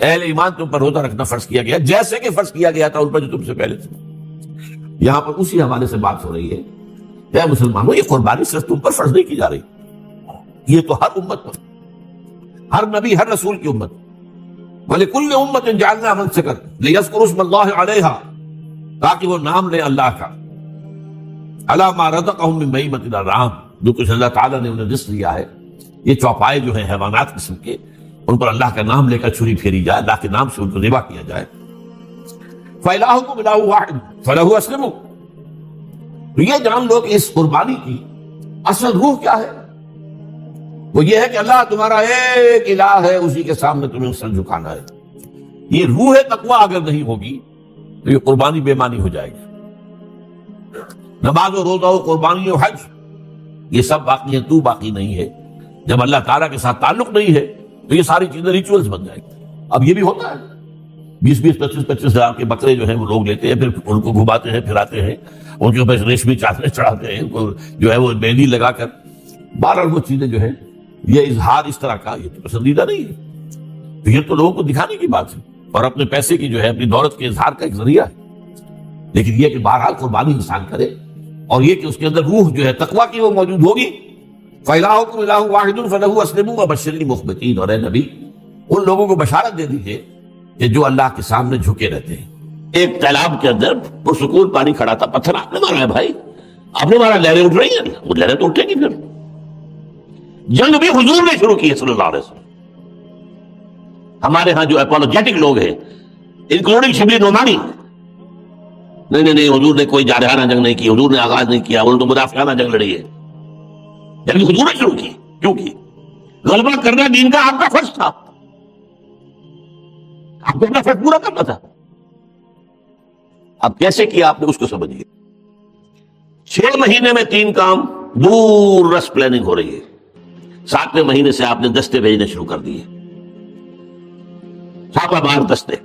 اہل ایمان تم پر روزہ رکھنا فرض کیا گیا جیسے کہ فرض کیا گیا تھا ان پر جو تم سے پہلے تھے. یہاں پر اسی حوالے سے بات ہو رہی ہے اے مسلمانوں، یہ قربانی صرف تم پر فرض نہیں کی جا رہی، یہ تو ہر امت پر، ہر نبی ہر رسول کی امت. وَلِكُلِّ أُمَّةٍ جَعَلْنَا مَنْسَكًا لِيَذْكُرُوا اسْمَ اللَّهِ عَلَيْهَا، تاکہ وہ نام لے اللہ کا، عَلَىٰ مَا رَزَقَهُم مِّن بَهِیمَةِ الْأَنْعَامِ، جو کچھ اللہ تعالیٰ نے انہیں رزق دیا ہے. یہ چوپائے جو ہیں حیوانات قسم کے، ان پر اللہ کا نام لے کر چھری پھیری جائے، اللہ کے نام سے ان کو ذبح کیا جائے. فَإِلَٰهُكُمْ إِلَٰهٌ وَاحِدٌ فَلَهُ أَسْلِمُوا. تو یہ جان لو کہ اس قربانی کی اصل روح کیا ہے. وہ یہ ہے کہ اللہ تمہارا ایک الہ ہے، اسی کے سامنے تمہیں سر جھکانا ہے. یہ روح تقویٰ اگر نہیں ہوگی تو یہ قربانی بے معنی ہو جائے گی. نماز و روزہ و قربانی و حج یہ سب باقی ہیں، تو باقی نہیں ہے. جب اللہ تعالیٰ کے ساتھ تعلق نہیں ہے تو یہ ساری چیزیں ریچولز بن جائیں گی. اب یہ بھی ہوتا ہے 20-20 25-25 ہزار کے بکرے جو ہیں وہ لوگ لیتے ہیں، پھر ان کو گھماتے ہیں پھراتے ہیں، ان کے اوپر ریشمی چادریں چڑھاتے ہیں، ان کو جو ہے وہ مہندی لگا کر. بہرحال وہ چیزیں جو ہیں یہ اظہار اس طرح کا یہ تو پسندیدہ نہیں ہے. تو یہ تو لوگوں کو دکھانے کی بات ہے. اور اپنے پیسے کی جو ہے اپنی دولت کے اظہار کا ایک ذریعہ ہے، لیکن یہ کہ بہرحال قربانی انسان کرے، اور یہ کہ اس کے اندر روح جو ہے تقویٰ کی وہ موجود ہوگی۔ فَإِلَٰهُكُمْ إِلَٰهٌ وَاحِدٌ فَلَهُ أَسْلِمُوا وَبَشِّرِ الْمُخْبِتِينَ۔ اور اے نبی ان لوگوں کو بشارت دے دیجئے کہ جو اللہ کے سامنے جھکے رہتے ہیں۔ ایک تالاب کے اندر پرسکون پانی کھڑا تھا، پتھر آپ نے مارا ہے بھائی، آپ نے مارا، لہریں اٹھ رہی ہیں، وہ لہریں تو اٹھیں گی۔ پھر جنگ بھی حضور نے شروع کی ہے صلی اللہ علیہ وسلم۔ ہمارے ہاں جو اپولوجیٹک لوگ ہیں انکلوڈنگ شبلی نعمانی، نہیں حضور نے کوئی جارحانہ جنگ نہیں کی، حضور نے آغاز نہیں کیا، انہوں نے مدافعانہ جنگ لڑی ہے۔ جنگ حضور نے شروع کی، کیوں کی؟ غلبہ کرنا دین کا آپ کا فرض تھا، آپ کو اپنا فرض پورا کرنا تھا۔ اب کیسے کیا آپ نے اس کو سمجھیے۔ 6 مہینے میں 3 کام، دور رس پلاننگ ہو رہی ہے۔ 7ویں مہینے سے آپ نے دستے بھیجنے شروع کر دیے، چھاپہ مار دستے۔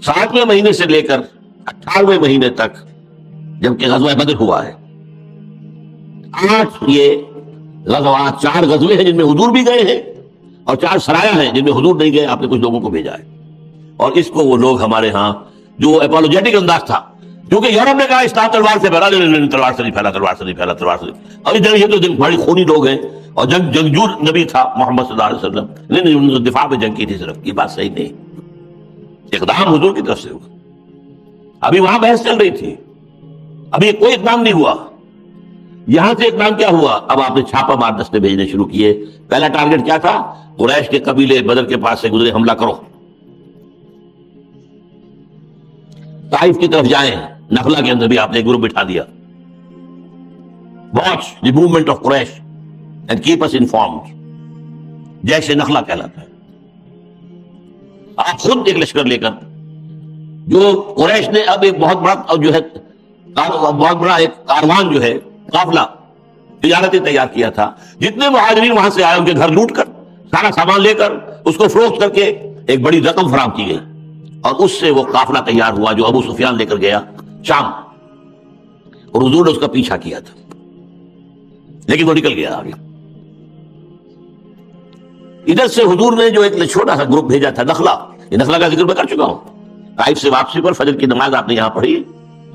7ویں مہینے سے لے کر 18ویں مہینے تک جبکہ غزوہ بدر ہوا ہے، 8 یہ غزوات، 4 غزوے ہیں جن میں حضور بھی گئے ہیں اور 4 سرایہ ہیں جن میں حضور نہیں گئے، آپ نے کچھ لوگوں کو بھیجا ہے۔ اور اس کو وہ لوگ ہمارے ہاں جو اپولوجیٹک انداز تھا، کیونکہ یورپ نے کہا اسلام تلوار سے پھیلا، نہیں تلوار سے نہیں پھیلا، تلوار سے نہیں پھیلا، تلوار سے نہیں۔ اور ادھر یہ تو بڑی خونی لوگ ہیں، اور جنگجو نبی تھا محمد صلی اللہ علیہ وسلم، نہیں انہوں نے دفاع میں جنگ کی تھی صرف، یہ بات صحیح نہیں، اقدام حضور کی طرف سے ہوا۔ ابھی وہاں بحث چل رہی تھی، ابھی کوئی اقدام نہیں ہوا، یہاں سے اقدام کیا ہوا؟ اب آپ نے چھاپا مار دستے بھیجنے شروع کیے۔ پہلا ٹارگٹ کیا تھا؟ قریش کے قبیلے بدر کے پاس سے گزرے، حملہ کرو، طائف کی طرف جائیں۔ نخلا کے اندر بھی آپ نے ایک گروپ بٹھا دیا، watch the movement of Quraysh and keep us informed, جیش نخلا کہلاتا ہے۔ آپ خود ایک لشکر لے کر، جو قریش نے اب ایک بہت بڑا جو ہے بہت بڑا ایک کاروان جو ہے قافلہ تجارتی تیار کیا تھا، جتنے مہاجرین وہاں سے آئے ان کے گھر لوٹ کر سارا سامان لے کر اس کو فروخت کر کے ایک بڑی رقم فراہم کی گئی، اور اس سے وہ قافلہ تیار ہوا جو ابو سفیان لے کر گیا شام، اور حضور نے اس کا پیچھا کیا تھا، لیکن وہ نکل گیا آگے۔ ادھر سے حضور نے جو ایک چھوٹا سا گروپ بھیجا تھا نخلا، یہ نخلا کا ذکر میں کر چکا ہوں، طائف سے واپسی پر فجر کی نماز آپ نے یہاں پڑھی،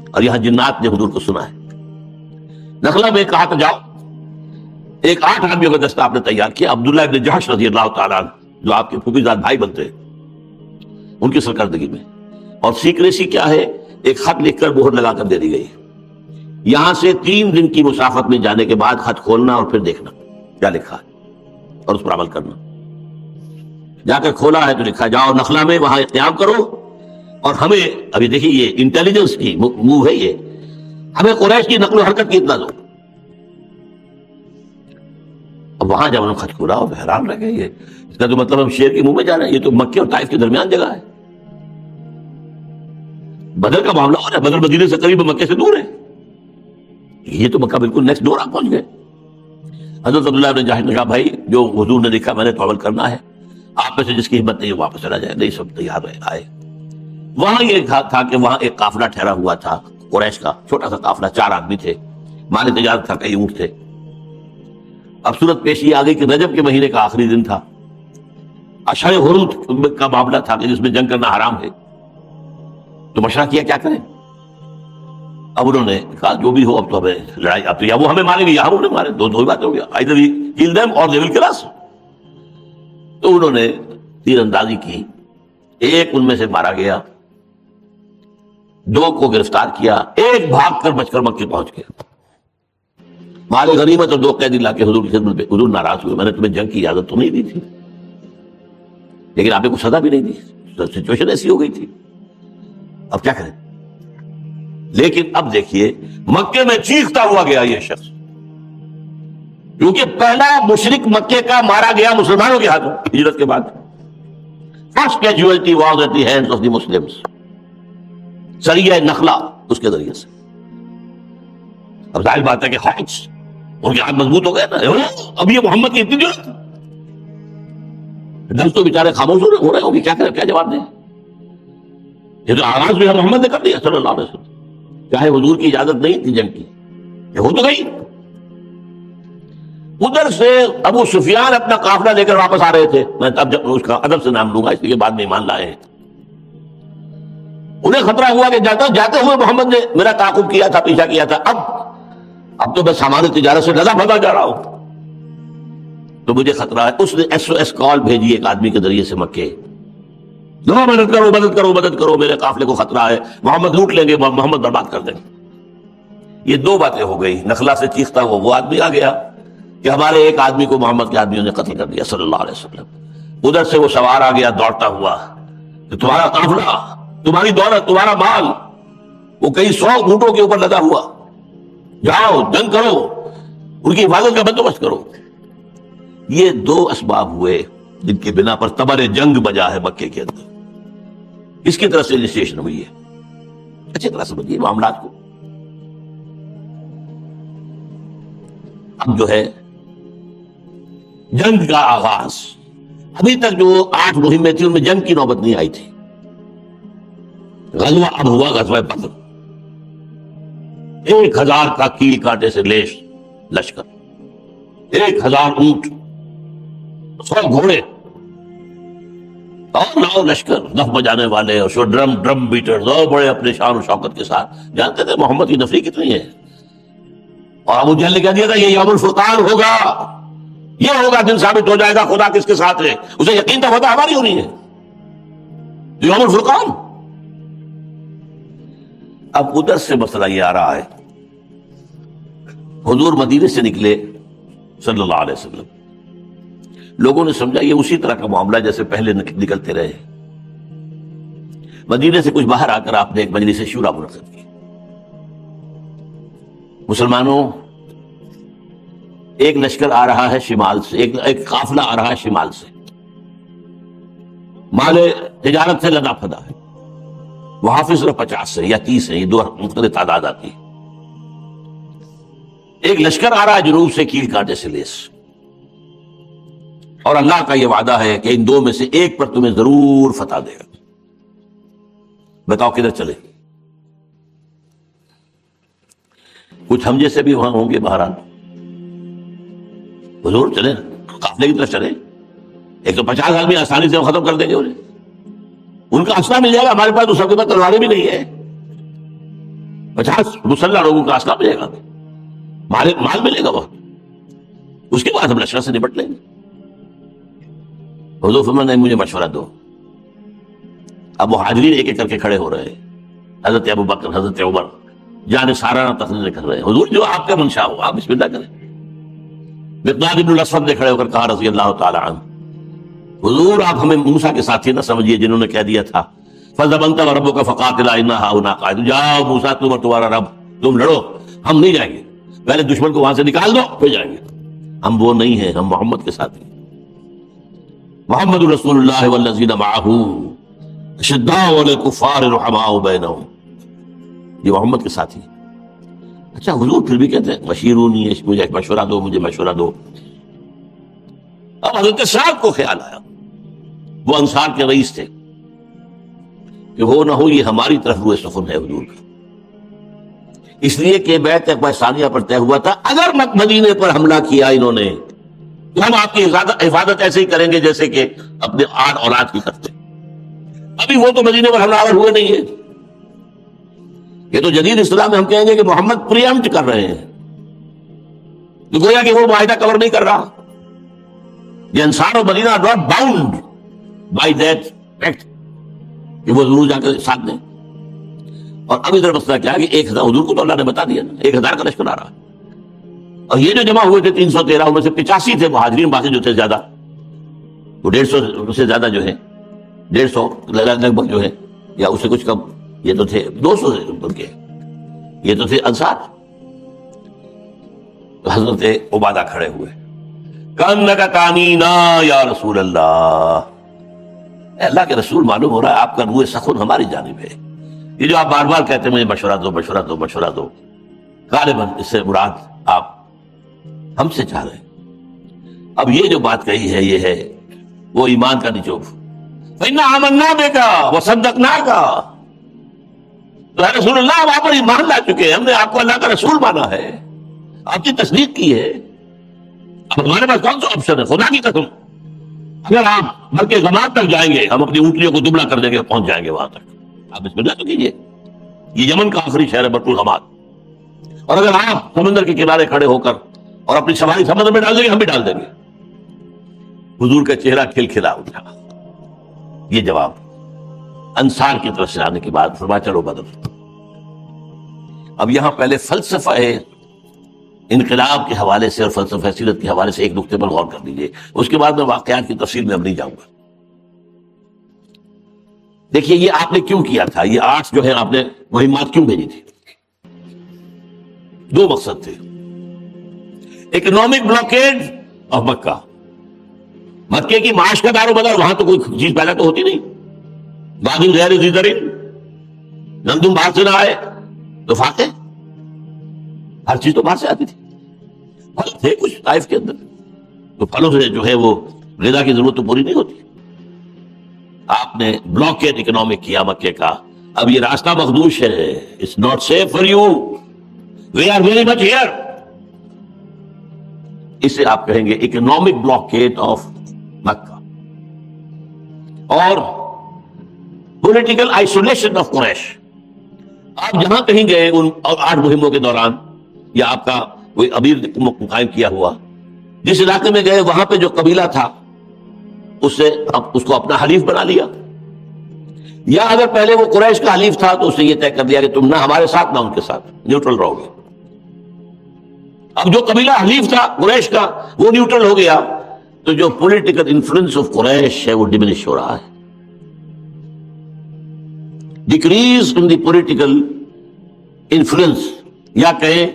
اور یہاں جنات نے حضور کو سنا ہے۔ نخلا میں کہا کہ جاؤ، ایک 8 آدمیوں کا دستہ آپ نے تیار کیا، عبداللہ ابن جحش رضی اللہ تعالیٰ عنہ جو آپ کے پھوپھیزاد بھائی بنتے ہیں ان کی سرکردگی میں، اور سیکریسی کیا ہے؟ ایک خط لکھ کر مہر لگا کر دے دی گئی، یہاں سے 3 دن کی مسافت میں جانے کے بعد خط کھولنا اور پھر دیکھنا کیا لکھا ہے اور اس پر عمل کرنا۔ جا کر کھولا ہے تو لکھا جاؤ نخلا میں وہاں قیام کرو، اور ہمیں ابھی دیکھیے یہ انٹیلیجنس کی موو ہے، یہ ہمیں قریش کی نقل و حرکت کی اطلاع دو۔ اب وہاں جب انہوں نے خط کھولا اور حیران رہ گئے، یہ اس کا تو مطلب ہم شیر کے منہ میں جا رہے ہیں، یہ تو مکے اور طائف کے درمیان جگہ ہے، بدر کا معاملہ ہو رہا ہے، بدر مدینے سے قریب، مکے سے دور ہے، یہ تو مکہ بالکل نیکسٹ ڈور آپ پہنچ گئے۔ حضرت عبداللہ بن جحش نے کہا بھائی جو حضور نے لکھا میں نے تو عمل کرنا ہے، آپ میں سے جس کی ہمت نہیں واپس چلا جائے، نہیں سب تیار آئے۔ وہاں یہ تھا کہ وہاں ایک قافلہ ٹھہرا ہوا تھا قریش کا، چھوٹا سا قافلہ، 4 آدمی تھے، مال تجارت تھا، کئی اونٹ تھے۔ اب صورت پیش یہ آ گئی کہ رجب کے مہینے کا آخری دن تھا، اشہر حرم کا معاملہ تھا کہ جس میں جنگ کرنا حرام ہے، تو مشورہ کیا کیا کریں۔ اب انہوں نے کہا جو بھی ہو اب تو ہمیں لڑائی، اب تو یا وہ ہمیں ماریں گے یا ہم انہیں ماریں، دو ہی بات ہو گیا، either we kill them or they will kill us۔ تو انہوں نے تیر اندازی کی، ایک ان میں سے مارا گیا، 2 کو گرفتار کیا، ایک بھاگ کر بچ کر مکے پہنچ گیا، مال غنیمت اور 2 قیدی لا کے حضور کی خدمت میں۔ حضور ناراض ہوئے، میں نے تمہیں جنگ کی اجازت تو نہیں دی تھی، لیکن آپ نے کوئی سزا بھی نہیں دی، سچویشن ایسی ہو گئی تھی، اب کیا کریں۔ لیکن اب دیکھیے مکے میں چیختا ہوا گیا یہ شخص، کیونکہ پہلا مشرک مکے کا مارا گیا مسلمانوں کے ہاتھوں ہجرت کے بعد، first casualty was at the hands of the Muslims, سریہ نخلا اس کے ذریعے سے۔ اب ظاہر بات ہے کہ خواہش ان کے ہاتھ مضبوط ہو گئے نا، اب یہ محمد کی اتنی ضرورت، دل تو بیچارے خاموش ہو رہے ہوں کہ کیا کریں، کیا جواب دیں۔ یہ تو آغاز جو ہے محمد نے کر دیا صلی اللہ علیہ وسلم، چاہے حضور کی اجازت نہیں تھی جنگ کی، یہ ہو تو گئی۔ ادھر سے ابو سفیان اپنا قافلہ لے کر واپس آ رہے تھے، میں اب جب اس کا ادب سے نام لوں گا اس لیے بعد میں ایمان لائے ہیں. انہیں خطرہ ہوا کہ جاتے ہوئے محمد نے میرا تعاقب کیا تھا، پیچھا کیا تھا، اب تو میں سامان تجارت سے لدا بھگا جا رہا ہوں، تو مجھے خطرہ ہے. اس نے SOS کال بھیجی ایک آدمی کے ذریعے سے مکے، دو مدد کرو مدد کرو مدد کرو، میرے قافلے کو خطرہ ہے، محمد لوٹ لیں گے، محمد برباد کر دیں گے. یہ دو باتیں ہو گئی. نخلا سے چیختا ہوا وہ آدمی آ گیا کہ ہمارے ایک آدمی کو محمد کے آدمیوں نے قتل کر دیا صلی اللہ علیہ وسلم. ادھر سے وہ سوار آ گیا دوڑتا ہوا کہ تمہارا قافلہ، تمہاری دولت، تمہارا مال وہ کئی 100 اونٹوں کے اوپر لدا ہوا، جاؤ جنگ کرو، ان کی حفاظت کا بندوبست کرو. یہ دو اسباب ہوئے جن کے بنا پر تبر جنگ بجا ہے مکے کے اندر. اس کی طرف سے انیشیشن ہوئی ہے. اچھی طرح سمجھیے معاملات کو. اب جو ہے جنگ کا آغاز، ابھی تک جو 8 مہمیں تھی ان میں جنگ کی نوبت نہیں آئی تھی. غزوہ اب ہوا غزوہ بدر. 1000 کا کیل کانٹے سے لیس لشکر، 1000 اونٹ، 100 گھوڑے اور 9 لشکر، دف بجانے والے اور ڈرم بیٹرز اور بڑے اپنے شان و شوکت کے ساتھ. جانتے تھے محمد کی نفری کتنی ہے. اور ابو جہل نے کہہ دیا تھا یہ یوم الفرقان ہوگا، یہ ہوگا دن ثابت ہو جائے گا خدا کس کے ساتھ ہے. اسے یقین تھا فتح ہماری ہونی ہے، یوم الفرقان. اب ادھر سے مسئلہ یہ آ رہا ہے، حضور مدینے سے نکلے صلی اللہ علیہ وسلم. لوگوں نے سمجھا یہ اسی طرح کا معاملہ جیسے پہلے نکلتے رہے. مدینے سے کچھ باہر آ کر آپ نے ایک مجلس شورا منعقد کی. مسلمانوں، ایک لشکر آ رہا ہے شمال سے، ایک قافلہ آ رہا ہے شمال سے، مال تجارت سے لدا پھدا ہے. وہاں پہ صرف 50 سے یا 30 ہے، یہ 2 مختلف تعداد آتی ہے. ایک لشکر آ رہا ہے جنوب سے کیل کانٹے سے لیس، اور اللہ کا یہ وعدہ ہے کہ ان 2 میں سے ایک پر تمہیں ضرور فتح دے گا. بتاؤ کدھر چلے؟ کچھ ہم جیسے بھی وہاں ہوں گے بہرحال. حضور چلے قافلے کی طرف چلے. 150 آدمی آسانی سے ختم کر دیں گے انہیں، ان کا اسلحہ مل جائے گا. ہمارے پاس تو سب کے پاس تلواریں بھی نہیں ہے. 50 مسلح لوگوں کا اسلحہ ملے گا، مال ملے گا بہت. اس کے بعد ہم لشکر سے نپٹ لیں گے. حضور فرمایا نہیں، مجھے مشورہ دو. اب مہاجرین ایک ایک کر کے کھڑے ہو رہے ہیں. حضرت ابو بکر، حضرت عمر جان سارانہ تقریر کر رہے ہیں. حضور جو آپ کا منشا ہو آپ بسم اللہ کریں. مقداد بن الاسود نے کھڑے ہو کر کہا رضی اللہ تعالی عنہ، حضور آپ ہمیں موسیٰ کے ساتھی نہ سمجھیے جنہوں نے کہہ دیا تھا فَذْهَبْ أَنْتَ وَرَبُّكَ فَقَاتِلَا إِنَّا هَاهُنَا قَاعِدُونَ. جاؤ موسیٰ تم اور تمہارا رب تم لڑو، ہم نہیں جائیں گے. پہلے دشمن کو وہاں سے نکال دو پھر جائیں گے. ہم وہ نہیں ہیں، ہم محمد کے ساتھ ہیں. محمد رسول اللہ والذین معہ اشداء علی الکفار رحماء بینہم. یہ محمد کے ساتھی. اچھا حضور پھر بھی کہتے ہیں مشیرونی، مجھے مشورہ دو، مجھے مشورہ دو. اب حضرت سعد کو خیال آیا، وہ انصار کے رئیس تھے، کہ ہو نہ ہو یہ ہماری طرف روئے سخن ہے حضور کا. اس لیے کہ بیعت عقبہ ثانیہ پر طے ہوا تھا اگر مدینے پر حملہ کیا انہوں نے تو ہم آپ کی حفاظت ایسے ہی کریں گے جیسے کہ اپنے 8 اولاد کی کرتے. ابھی وہ تو مدینے پر حملہ آور ہوئے نہیں ہے. یہ تو جدید اسلام میں ہم کہیں گے کہ محمد پریمپٹ کر رہے ہیں، تو گویا کہ وہ معاہدہ کور نہیں کر رہا. یہ انصار و مدینہ are not bound by that fact کہ وہ ضرور جا کے ساتھ دیں. اور اب ادھر مسئلہ کیا ہے کہ 1000 حضور کو تو اللہ نے بتا دیا نا 1000 کا لشکر آ رہا ہے. اور یہ جو جمع ہوئے تھے 313 ان میں سے 85 تھے مہاجرین، باقی جو تھے زیادہ وہ 150 سے زیادہ جو ہے 150 لگ بھگ جو ہے یا اس سے کچھ کم، یہ تو تھے 200 ان کے، یہ تو تھے انصار. حضرت عبادہ کھڑے ہوئے، کانک کانینا یا رسول اللہ. اے اللہ کے رسول معلوم ہو رہا ہے آپ کا روح سخن ہماری جانب ہے. یہ جو آپ بار بار کہتے ہیں مجھے مشورہ دو مشورہ دو مشورہ دو، غالباً اس سے مراد آپ ہم سے چاہ رہے ہیں. اب یہ جو بات کہی ہے یہ ہے وہ ایمان کا نچوڑ. فَإِنَّا آمَنَّا بِكَ وَصَدَّقْنَاكَ. تو اے رسول اللہ آپ پر ایمان لا چکے ہیں، ہم نے آپ کو اللہ کا رسول مانا ہے، آپ کی تصدیق کی ہے، اب ہمارے پاس کون سا آپشن ہے؟ خدا کی قسم اگر آپ مر کے غمات تک جائیں گے، ہم اپنی اونٹنیوں کو دبلا کر دیں گے، پہنچ جائیں گے وہاں تک. آپ بسم اللہ تو کیجیے. یہ یمن کا آخری شہر ہے برق الغمات. اور اگر آپ سمندر کے کنارے کھڑے ہو کر اور اپنی سواری سمندر میں ڈال دیں گے، ہم بھی ڈال دیں گے. حضور کا چہرہ کھلکھلا اٹھا. یہ جواب انصار کی طرف سے آنے کے بعد فرمایا چلو بدر. اب یہاں پہلے فلسفہ انقلاب کے حوالے سے اور فلسفہ سیرت کے حوالے سے ایک نقطے پر غور کر لیجیے، اس کے بعد میں واقعات کی تفصیل میں اب نہیں جاؤں گا. دیکھیے یہ آپ نے کیوں کیا تھا، یہ آرٹس جو ہے آپ نے مہمات کیوں بھیجی تھی؟ دو مقصد تھے. اکنامک بلاکیڈ آف مکہ. مکے کی معاش کا دار و مدار، وہاں تو کوئی چیز پیدا تو ہوتی نہیں. بادل غیر ذی زرع، گندم باہر سے نہ آئے تو فاقے، ہر چیز تو باہر سے آتی تھی. پھل تھے کچھ طائف کے اندر، تو پھلوں سے جو ہے وہ غذا کی ضرورت تو پوری نہیں ہوتی. آپ نے بلاکیڈ اکنامک کیا مکے کا. اب یہ راستہ مخدوش ہے. It's not safe for you, we are very much here. اسے آپ کہیں گے اکنامک بلاکیڈ آف مکہ. اور پولیٹیکل آئسولیشن آف قریش. آپ جہاں کہیں گئے ان 8 مہموں کے دوران، یا آپ کا کوئی امیر قائم کیا ہوا، جس علاقے میں گئے وہاں پہ جو قبیلہ تھا اس کو اپنا حلیف بنا لیا. یا اگر پہلے وہ قریش کا حلیف تھا تو اسے یہ طے کر دیا کہ تم نہ ہمارے ساتھ نہ ان کے ساتھ، نیوٹرل رہو گے. اب جو قبیلہ حلیف تھا قریش کا وہ نیوٹرل ہو گیا، تو جو پولیٹیکل انفلوئنس آف قریش ہے وہ ڈیمینش ہو رہا ہے. Decrease in the political influence, یا کہیں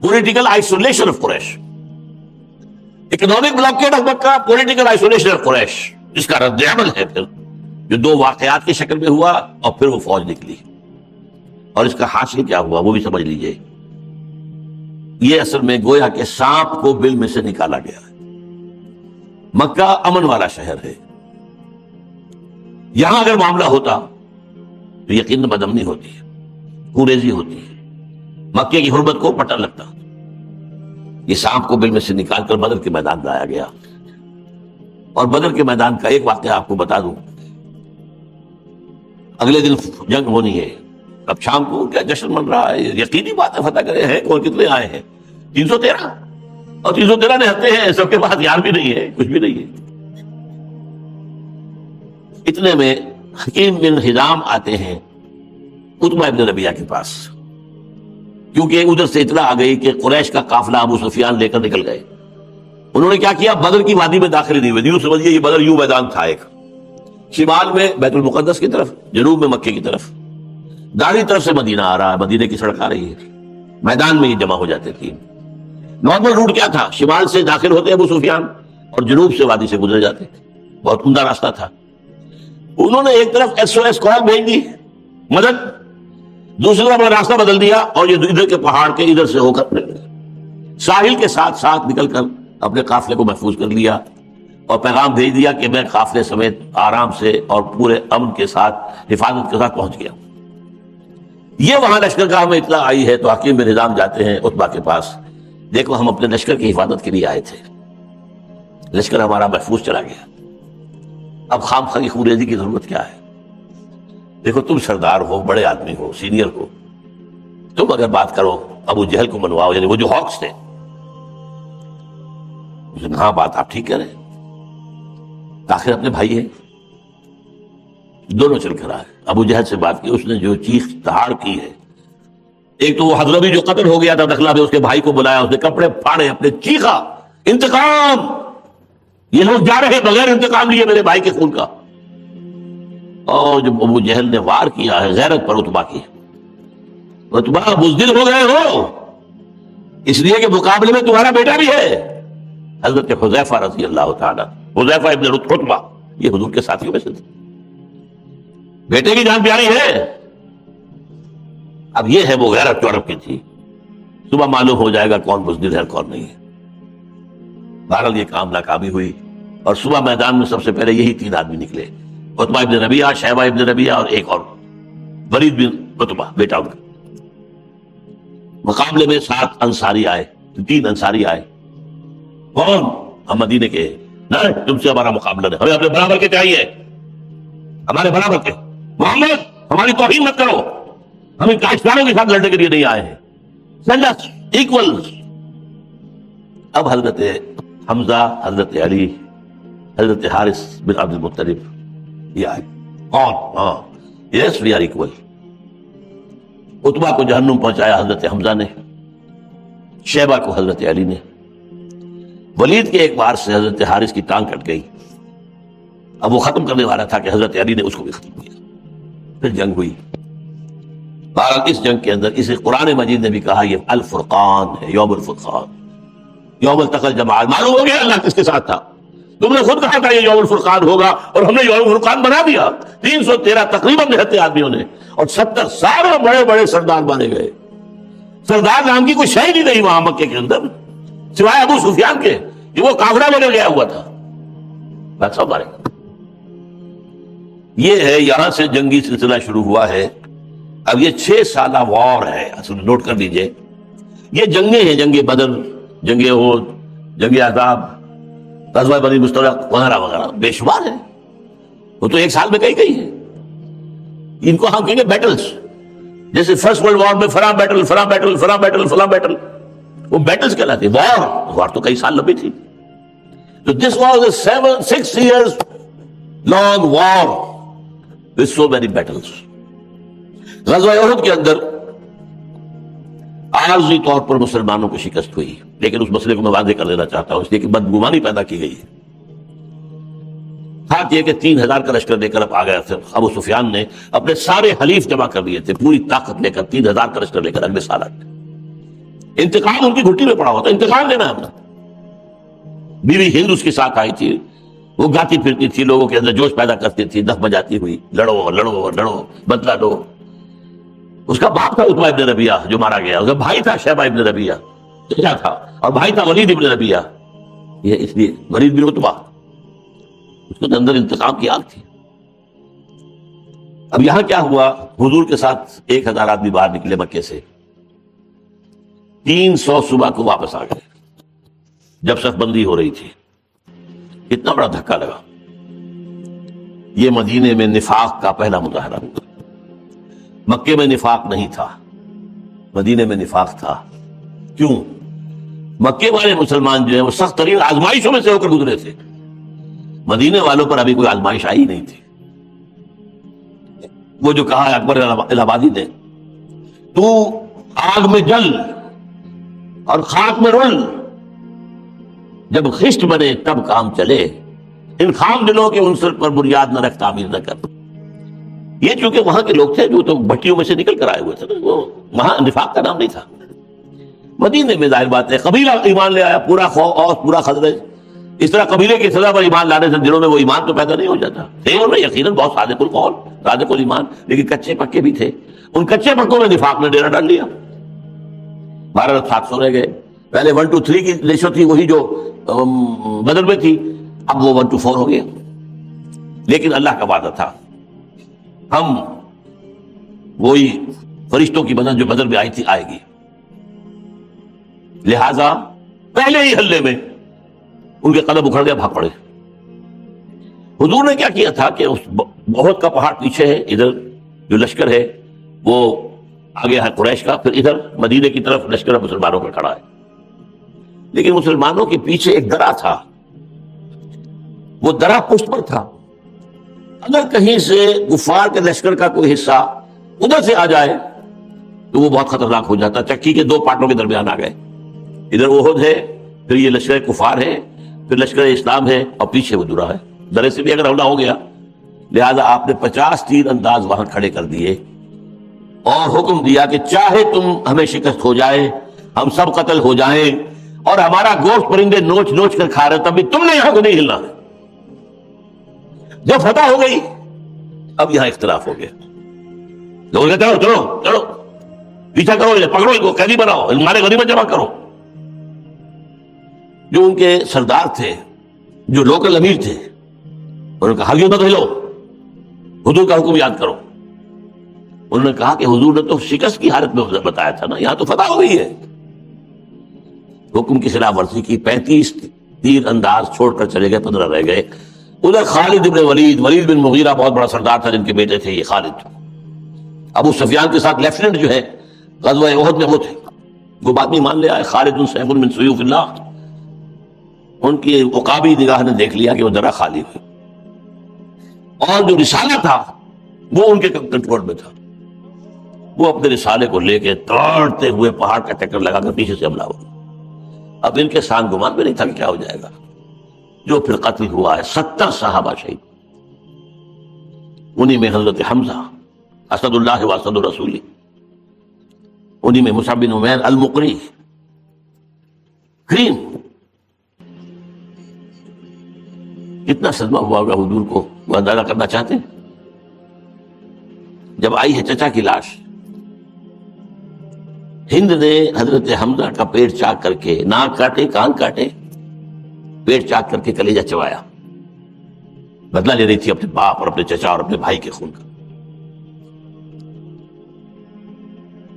political isolation of Quraysh. Economic blockade of Mecca, political isolation of Quraysh, جس کا رد عمل ہے پھر جو 2 واقعات کی شکل میں ہوا، اور پھر وہ فوج نکلی. اور اس کا حاصل کیا ہوا وہ بھی سمجھ لیجئے. یہ اصل میں گویا کہ سانپ کو بل میں سے نکالا گیا ہے. مکہ امن والا شہر ہے. یہاں اگر معاملہ ہوتا تو یقیناً بدامنی ہوتی ہے، کوریزی ہوتی ہے، مکے کی حرمت کو پٹا لگتا. یہ سانپ کو بل میں سے نکال کر بدر کے میدان لایا گیا. اور بدر کے میدان کا ایک واقعہ آپ کو بتا دوں. اگلے دن جنگ ہونی ہے. اب شام کو کیا جشن من رہا ہے، یقینی بات ہے فتح کرے ہیں. اور کتنے آئے ہیں؟ 313. اور 313 نہتے ہیں، سب کے پاس یار بھی نہیں ہے، کچھ بھی نہیں ہے. اتنے میں حکیم بن حزام آتے ہیں عتبہ ابن ربیعہ کے پاس، کیونکہ ادھر سے اطلاع آ گئی کہ قریش کا قافلہ ابو سفیان لے کر نکل گئے. انہوں نے کیا کیا، بدر کی وادی میں داخل نہیں ہوئے. یوں سمجھیے یہ بدر یوں میدان تھا، ایک شمال میں بیت المقدس کی طرف، جنوب میں مکے کی طرف. داڑھی طرف سے مدینہ آ رہا ہے، مدینے کی سڑک آ رہی ہے. میدان میں یہ جمع ہو جاتے تھے. نارمل روٹ کیا تھا، شمال سے داخل ہوتے ابو سفیان اور جنوب سے وادی سے گزر جاتے. بہت عمدہ راستہ تھا. انہوں نے ایک طرف SOS کال بھیج دی مدد، دوسری طرف اپنا راستہ بدل دیا اور یہ ادھر کے پہاڑ کے ادھر سے ہو کر ساحل کے ساتھ ساتھ نکل کر اپنے قافلے کو محفوظ کر لیا اور پیغام بھیج دیا کہ میں قافلے سمیت آرام سے اور پورے امن کے ساتھ، حفاظت کے ساتھ پہنچ گیا. یہ وہاں لشکر گاہ میں اطلاع آئی ہے تو حکیم بن حزام جاتے ہیں عتبہ کے پاس. دیکھو ہم اپنے لشکر کی حفاظت کے لیے آئے تھے، لشکر ہمارا محفوظ چلا گیا، اب خامخواہ کی خوریزی کی ضرورت کیا ہے؟ دیکھو تم سردار ہو، بڑے آدمی ہو، سینئر ہو، تم اگر بات کرو ابو جہل کو منواؤ، یعنی وہ جو ہاکس تھے. ہاں بات آپ ٹھیک کہہ رہے ہیں، آخر اپنے بھائی ہیں. دونوں چل کر آئے. ابو جہل سے بات کی، اس نے جو چیخ دہاڑ کی ہے، ایک تو وہ حضرمی جو قتل ہو گیا تھا دخلا میں، اس کے بھائی کو بلایا، اس نے کپڑے پھاڑے اپنے، چیخا انتقام، یہ لوگ جا رہے ہیں بغیر انتقام لیے میرے بھائی کے خون کا. اور جب ابو جہل نے وار کیا ہے غیرت پر عتبہ کی، عتبہ بزدل ہو گئے ہو اس لیے کہ مقابلے میں تمہارا بیٹا بھی ہے. حضرت حذیفہ رضی اللہ تعالیٰ، حذیفہ ابن عتبہ، یہ حضور کے ساتھیوں میں سے تھے، بیٹے کی جان پیاری ہے. اب یہ ہے وہ غیرت جو عرب کی تھی. صبح معلوم ہو جائے گا کون بزدل ہے کون نہیں ہے. بہرحال یہ کام ناکامی ہوئی اور صبح میدان میں سب سے پہلے یہی 3 آدمی نکلے، عتبہ ابن ربیعہ، شیبہ ابن ربیعہ اور ایک اور ولید بن عتبہ بیٹا ان کا. مقابلے میں 7 انصاری آئے، 3 انصاری آئے. کون؟ ہم مدینے کے نہیں، تم سے ہمارا مقابلہ نہیں، ہمیں اپنے برابر کے چاہیے، ہمارے برابر کے۔ محمد ہماری توہین مت کرو، ہم ان کاشتکاروں کے ساتھ لڑنے کے لیے نہیں آئے ہیں، سینڈ اس ایکول۔ اب حضرت حمزہ، حضرت علی، حضرت حارث بن عبد المطلب یہ آئے، کون؟ ہاں یس وی آر ایکول۔ عتبہ کو جہنم پہنچایا حضرت حمزہ نے، شیبہ کو حضرت علی نے، ولید کے ایک وار سے حضرت حارث کی ٹانگ کٹ گئی، اب وہ ختم کرنے والا تھا کہ حضرت علی نے اس کو بھی ختم کیا، پھر جنگ ہوئی۔ بہرحال اس جنگ کے اندر اسے قرآن مجید نے بھی کہا یہ الفرقان ہے، یوم الفرقان، یوم التقى الجمعان۔ معلوم ہو گیا اللہ کس کے ساتھ تھا، تم نے خود کہا تھا یہ یوم الفرقان ہوگا اور ہم نے یوم الفرقان بنا دیا۔ 313 تقریباً نہتے آدمیوں نے اور 70 سارے بڑے بڑے سردار مارے گئے۔ سردار نام کی کوئی شے نہیں رہی وہاں مکے کے اندر سوائے ابو سفیان کے، کہ وہ کافرہ بنے گیا ہوا تھا، بس سب مارے گئے۔ یہ ہے یہاں سے جنگی سلسلہ شروع ہوا ہے۔ اب یہ 6 سالہ وار ہے، اصل نوٹ کر لیجئے، یہ جنگیں ہیں، جنگ بدر، جنگ احد، جنگ احزاب، غزوہ بنی مستلق وغیرہ وغیرہ بے شمار ہیں، وہ تو ایک سال میں کئی ہے۔ ان کو ہم کہیں گے بیٹلز، جیسے فرسٹ ورلڈ وار میں فلاں بیٹل فلاں بیٹل فلاں بیٹل فلاں بیٹل، وہ بیٹلز کہلاتے۔ وار تو کئی سال لمبی تھی۔ تو this was a 6 years long war with so many battles۔ غزوہ احد کے اندر عارضی طور پر مسلمانوں کو شکست ہوئی، لیکن اس مسئلے کو میں واضح کر دینا چاہتا ہوں اس لیے کہ بدگمانی پیدا کی گئی ہے۔ بات یہ کہ 3000 کا لشکر لے کر اب آ گیا تھا ابو سفیان نے، اپنے سارے حلیف جمع کر لیے تھے، پوری طاقت لے کر 3000 کا لشکر لے کر اگلے سال آتے۔ انتقام ان کی گھٹی میں پڑا ہوتا، انتقام لینا ہم نے۔ بیوی ہند اس کے ساتھ آئی تھی، وہ گاتی پھرتی تھی، لوگوں کے اندر جوش پیدا کرتی تھی، دف بجاتی ہوئی، لڑو لڑو لڑو، بدلہ لو۔ اس کا باپ تھا عتبہ ابن ربیعہ جو مارا گیا، اس کا بھائی تھا شیبہ ابن ربیعہ چچا تھا، اور بھائی تھا ولید ابن ربیعہ، یہ اس لیے ولید بن عتبہ، اس کے اندر انتقام کی آگ تھی۔ اب یہاں کیا ہوا، حضور کے ساتھ 1000 آدمی باہر نکلے مکے سے، 300 صبح کو واپس آ گئے جب صف بندی ہو رہی تھی۔ اتنا بڑا دھکا لگا، یہ مدینے میں نفاق کا پہلا مظاہرہ ہوا۔ مکے میں نفاق نہیں تھا، مدینے میں نفاق تھا۔ کیوں؟ مکے والے مسلمان جو ہیں وہ سخت ترین آزمائشوں میں سے ہو کر گزرے تھے، مدینے والوں پر ابھی کوئی آزمائش آئی نہیں تھی۔ وہ جو کہا ہے اکبر الہ آبادی نے، تو آگ میں جل اور خاک میں رول، جب خشت بنے تب کام چلے، ان خام دلوں کے عنصر پر بنیاد نہ رکھ، تعمیر نہ کر۔ یہ چونکہ وہاں کے لوگ تھے جو تو بھٹیوں میں سے نکل کر آئے ہوئے تھے، وہ وہاں نفاق کا نام نہیں تھا۔ مدینے میں ظاہر بات ہے قبیلہ ایمان لے آیا، پورا اوس پورا خزرج، اس طرح قبیلے کی سزا پر ایمان لانے سے دلوں میں وہ ایمان تو پیدا نہیں ہو جاتا۔ تھے ان میں یقیناً بہت صادق القول، صادق الایمان، لیکن کچے پکے بھی تھے۔ ان کچے پکوں میں نفاق نے ڈیرا ڈال لیا۔ 1200 رہ گئے۔ پہلے 1 to 3 کی ریشو تھی، وہی جو بدر میں تھی، اب وہ 1 to 4 ہو گیا۔ لیکن اللہ کا وعدہ تھا، ہم وہی فرشتوں کی بدن جو بدر میں آئی تھی آئے گی، لہذا پہلے ہی حلے میں ان کے قدم اکھڑ گیا، بھاگ پڑے۔ حضور نے کیا کیا تھا کہ اس بہت کا پہاڑ پیچھے ہے، ادھر جو لشکر ہے وہ آگے ہے قریش کا، پھر ادھر مدینے کی طرف لشکر مسلمانوں کا کھڑا ہے، لیکن مسلمانوں کے پیچھے ایک درہ تھا، وہ درہ پشت پر تھا۔ اگر کہیں سے کفار کے لشکر کا کوئی حصہ ادھر سے آ جائے تو وہ بہت خطرناک ہو جاتا۔ چکی کے 2 پارٹوں کے درمیان آ گئے، ادھر احد ہے، پھر یہ لشکر کفار ہے، پھر لشکر اسلام ہے، اور پیچھے وہ درہ ہے، درے سے بھی اگر حملہ ہو گیا۔ لہذا آپ نے 50 تیر انداز وہاں کھڑے کر دیے اور حکم دیا کہ چاہے تم ہمیں شکست ہو جائے، ہم سب قتل ہو جائیں اور ہمارا گوشت پرندے نوچ نوچ کر کھا رہے، تب بھی تم نے یہاں کو نہیں ہلنا۔ جب فتح ہو گئی اب یہاں اختلاف ہو گیا، لوگوں نے چلو چلو چلو پیچھا کرو، پکڑو ان کو، قیدی بناؤ، ہمارے غنیمت جمع کرو۔ جو ان کے سردار تھے، جو لوکل امیر تھے، انہوں نے کہا ہرگز مت ہلو، حضور کا حکم یاد کرو۔ انہوں نے کہا کہ حضور نے تو شکست کی حالت میں بتایا تھا نا، یہاں تو فتح ہو گئی ہے۔ حکم کی خلاف ورزی کی، 35 تیر انداز چھوڑ کر چلے گئے، 15 رہ گئے۔ ادھر خالد بن ولید بن مغیرہ بہت بڑا سردار تھا، جن کے بیٹے تھے یہ خالد، ابو سفیان کے ساتھ لیفٹیننٹ جو ہے غزوہ احد میں وہ تھے، وہ بات نہیں مان لے آئے۔ خالد سیف من سیوف اللہ، ان کی عقابی نگاہ نے دیکھ لیا کہ وہ ذرا خالی ہوئے، اور جو رسالہ تھا وہ ان کے کنٹرول میں تھا، وہ اپنے رسالے کو لے کے دوڑتے ہوئے پہاڑ کا چکر لگا کر پیچھے سے حملہ ہوا۔ اب ان کے سان گمان میں نہیں تھا کہ کیا ہو جائے گا، جو پھر قتل ہوا ہے 70 صحابہ شہید، انہی میں حضرت حمزہ اسد اللہ و اسد الرسول، انہی میں مصعب بن عمیر المقری کریم۔ کتنا صدمہ ہوا ہوگا حضور کو، وہ اندازہ کرنا چاہتے ہیں؟ جب آئی ہے چچا کی لاش، ہند نے حضرت حمزہ کا پیٹ چاک کر کے، ناک کاٹے کان کاٹے، پیٹ چاک کر کے کلیجہ چبایا، بدلہ لے رہی تھی اپنے باپ اور اپنے چچا اور اپنے بھائی کے خون کا۔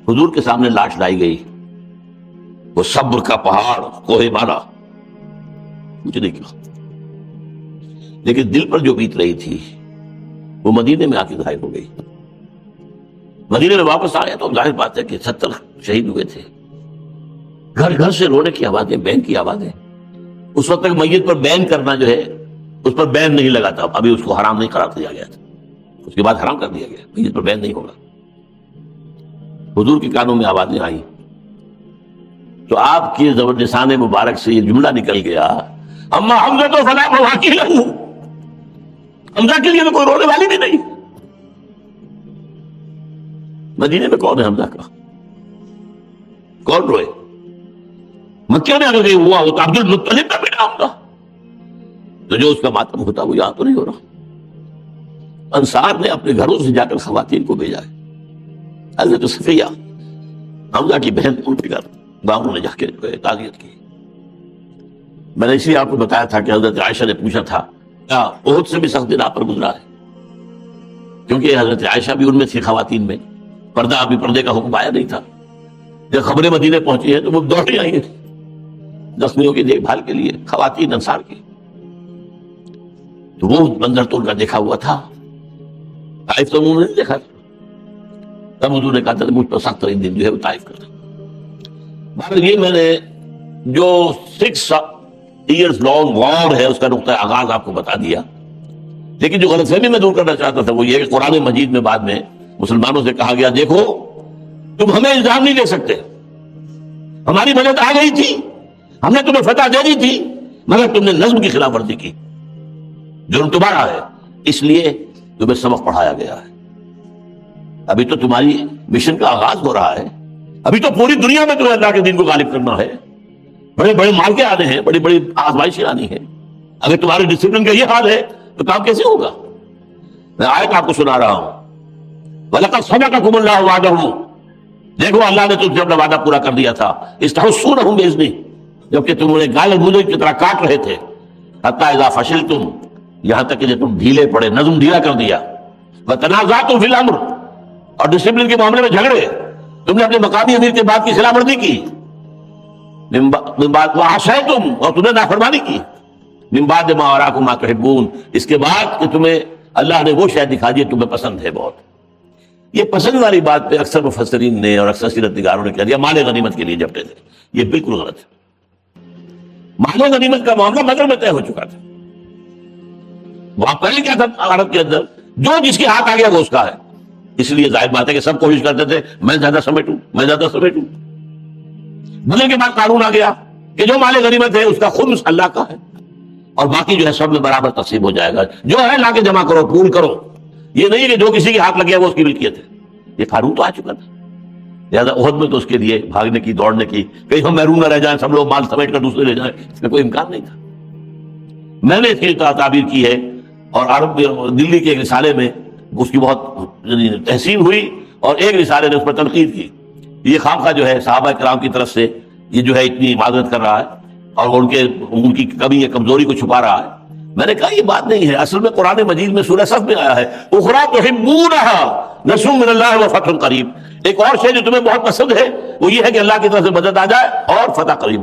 حضور کے سامنے لاش لائی گئی، وہ صبر کا پہاڑ کوہ بالا، کچھ نہیں کیا، لیکن دل پر جو بیت رہی تھی وہ مدینے میں آ کے ظاہر ہو گئی۔ مدینے میں واپس آئے تو ظاہر بات ہے کہ 70 شہید ہوئے تھے، گھر گھر سے رونے کی آوازیں، بین کی آوازیں۔ اس وقت تک میت پر بین کرنا جو ہے، اس پر بین نہیں لگا تھا، ابھی اس کو حرام نہیں قرار دیا گیا تھا، اس کے بعد حرام کر دیا گیا، میت پر بین نہیں ہوگا۔ حضور کے کانوں میں آوازیں آئیں تو آپ کی زبر لسان مبارک سے یہ جملہ نکل گیا، اما حمزہ تو فلا مواقع لہو، حمزہ کے لیے تو کوئی رونے والی بھی نہیں۔ مدینے میں کون ہے حمزہ کا؟ کون روئے؟ مکہ میں اگر ہوا ہوتا عبد المطلب کا بیٹا ہوتا تو جو اس کا ماتم ہوتا وہ یہاں تو نہیں ہو رہا۔ انصار نے اپنے گھروں سے جا کر خواتین کو بھیجا ہے، حضرت صفیہ حمزہ کی بہن ان کے گھر گاؤں میں جا کے تعزیت کی۔ میں نے اس لیے آپ کو بتایا تھا کہ حضرت عائشہ نے پوچھا تھا کیا احد سے بھی سخت دن آپ پر گزرا ہے، کیونکہ حضرت عائشہ بھی ان میں تھی خواتین میں، پردہ ابھی پردے کا حکم آیا نہیں تھا۔ جب خبریں مدینے پہنچی ہیں تو وہ دوڑی آئی ہیں زخمیوں کی دیکھ بھال کے لیے، خواتین انصار کی۔ تو وہ منظر تو ان کا دیکھا ہوا تھا، طائف تو انہوں نے نہیں دیکھا، تب حضور نے کہا تھا مجھ پر سخت ترین دن جو ہے وہ طائف کا تھا۔ بہرحال یہ میں نے جو 6 ایئرز لانگ وار ہے اس کا نقطہ آغاز آپ کو بتا دیا، لیکن جو غلط فہمی میں دور کرنا چاہتا تھا وہ یہ کہ قرآن مجید میں بعد میں مسلمانوں سے کہا گیا دیکھو تم ہمیں الزام نہیں دے سکتے، ہماری مدد آ گئی تھی، ہم نے تمہیں فتح دے دی تھی، مگر تم نے نظم کی خلاف ورزی کی، جرم تمہارا ہے، اس لیے تمہیں سبق پڑھایا گیا ہے۔ ابھی تو تمہاری مشن کا آغاز ہو رہا ہے، ابھی تو پوری دنیا میں تمہیں اللہ کے دین کو غالب کرنا ہے، بڑے بڑے مارکے آنے ہیں، بڑی بڑی آزمائشیں آنی ہیں۔ اگر تمہارے ڈسپلن کا یہ حال ہے تو کام کیسے ہوگا؟ میں آیت آپ کو سنا رہا ہوں، وَلَقَدْ صَدَقَكُمُ اللَّهُ وَعْدَهُ، دیکھو اللہ نے تم سے اپنا وعدہ پورا کر دیا تھا، اِسْتَحُسُّونَهُم بِإِذْنِهِ، جبکہ تم انہیں گائل مجرم کی طرح کاٹ رہے تھے، حَتَّى إِذَا فَشِلْتُمْ، یہاں تک کہ جب تم ڈھیلے پڑے، نظم ڈھیلا کر دیا، وَتَنَازَعْتُمْ فِي الْأَمْرِ، اور ڈسپلن کے معاملے میں جھگڑے، تم نے اپنے مقامی امیر کے بات کی خلاف ورزی کی، من بعد وعصیتم، اور تم نے نافرمانی کی، من بعد ما اراکم ما تحبون، اس کے بعد کہ تمہیں اللہ نے وہ شے دکھا دی تمہیں پسند ہے بہت۔ یہ پسند والی بات پہ اکثر مفسرین نے اور اکثر سیرت نگاروں نے کہہ دیا مال غنیمت کے لیے جھپٹے تھے، یہ بالکل غلط ہے۔ مال غنیمت کا معاملہ بدر میں طے ہو چکا تھا، وہاں پہلے کیا تھا عرب کے اندر، جو جس کے ہاتھ آ گیا وہ اس کا ہے، اس لیے ظاہر بات ہے کہ سب کوشش کرتے تھے میں زیادہ سمیٹوں، میں زیادہ سمیٹوں۔ بدر کے بعد قانون آ گیا کہ جو مال غنیمت ہے اس کا خمس اللہ کا ہے، اور باقی جو ہے سب میں برابر تقسیم ہو جائے گا، جو ہے لا کے جمع کرو، پول کرو، یہ نہیں کہ جو کسی کے ہاتھ لگ گیا وہ اس کی ملکیت ہے۔ یہ قانون تو آ چکا تھا، لہٰذا احد میں تو اس کے لیے بھاگنے کی، دوڑنے کی، کہیں ہم محروم نہ رہ جائیں، سب لوگ مال سمیٹ کر دوسرے لے جائیں، اس میں کوئی امکان نہیں تھا۔ میں نے اس کی تعبیر کی ہے، اور عرب دلی کے ایک رسالے میں اس کی بہت تحسین ہوئی، اور ایک رسالے نے اس پر تنقید کی، یہ خامخواہ جو ہے صحابہ کرام کی طرف سے یہ جو ہے اتنی معذرت کر رہا ہے اور ان کی کمی یا کمزوری کو چھپا رہا ہے۔ میں نے کہا یہ بات نہیں ہے، اصل میں قرآن مجید میں سورہ صف میں آیا ہے اخریٰ تحبونہا نصر من اللہ وفتح قریب، ایک اور شے جو تمہیں بہت پسند ہے وہ یہ ہے کہ اللہ کی طرف سے مدد آ جائے اور فتح قریب۔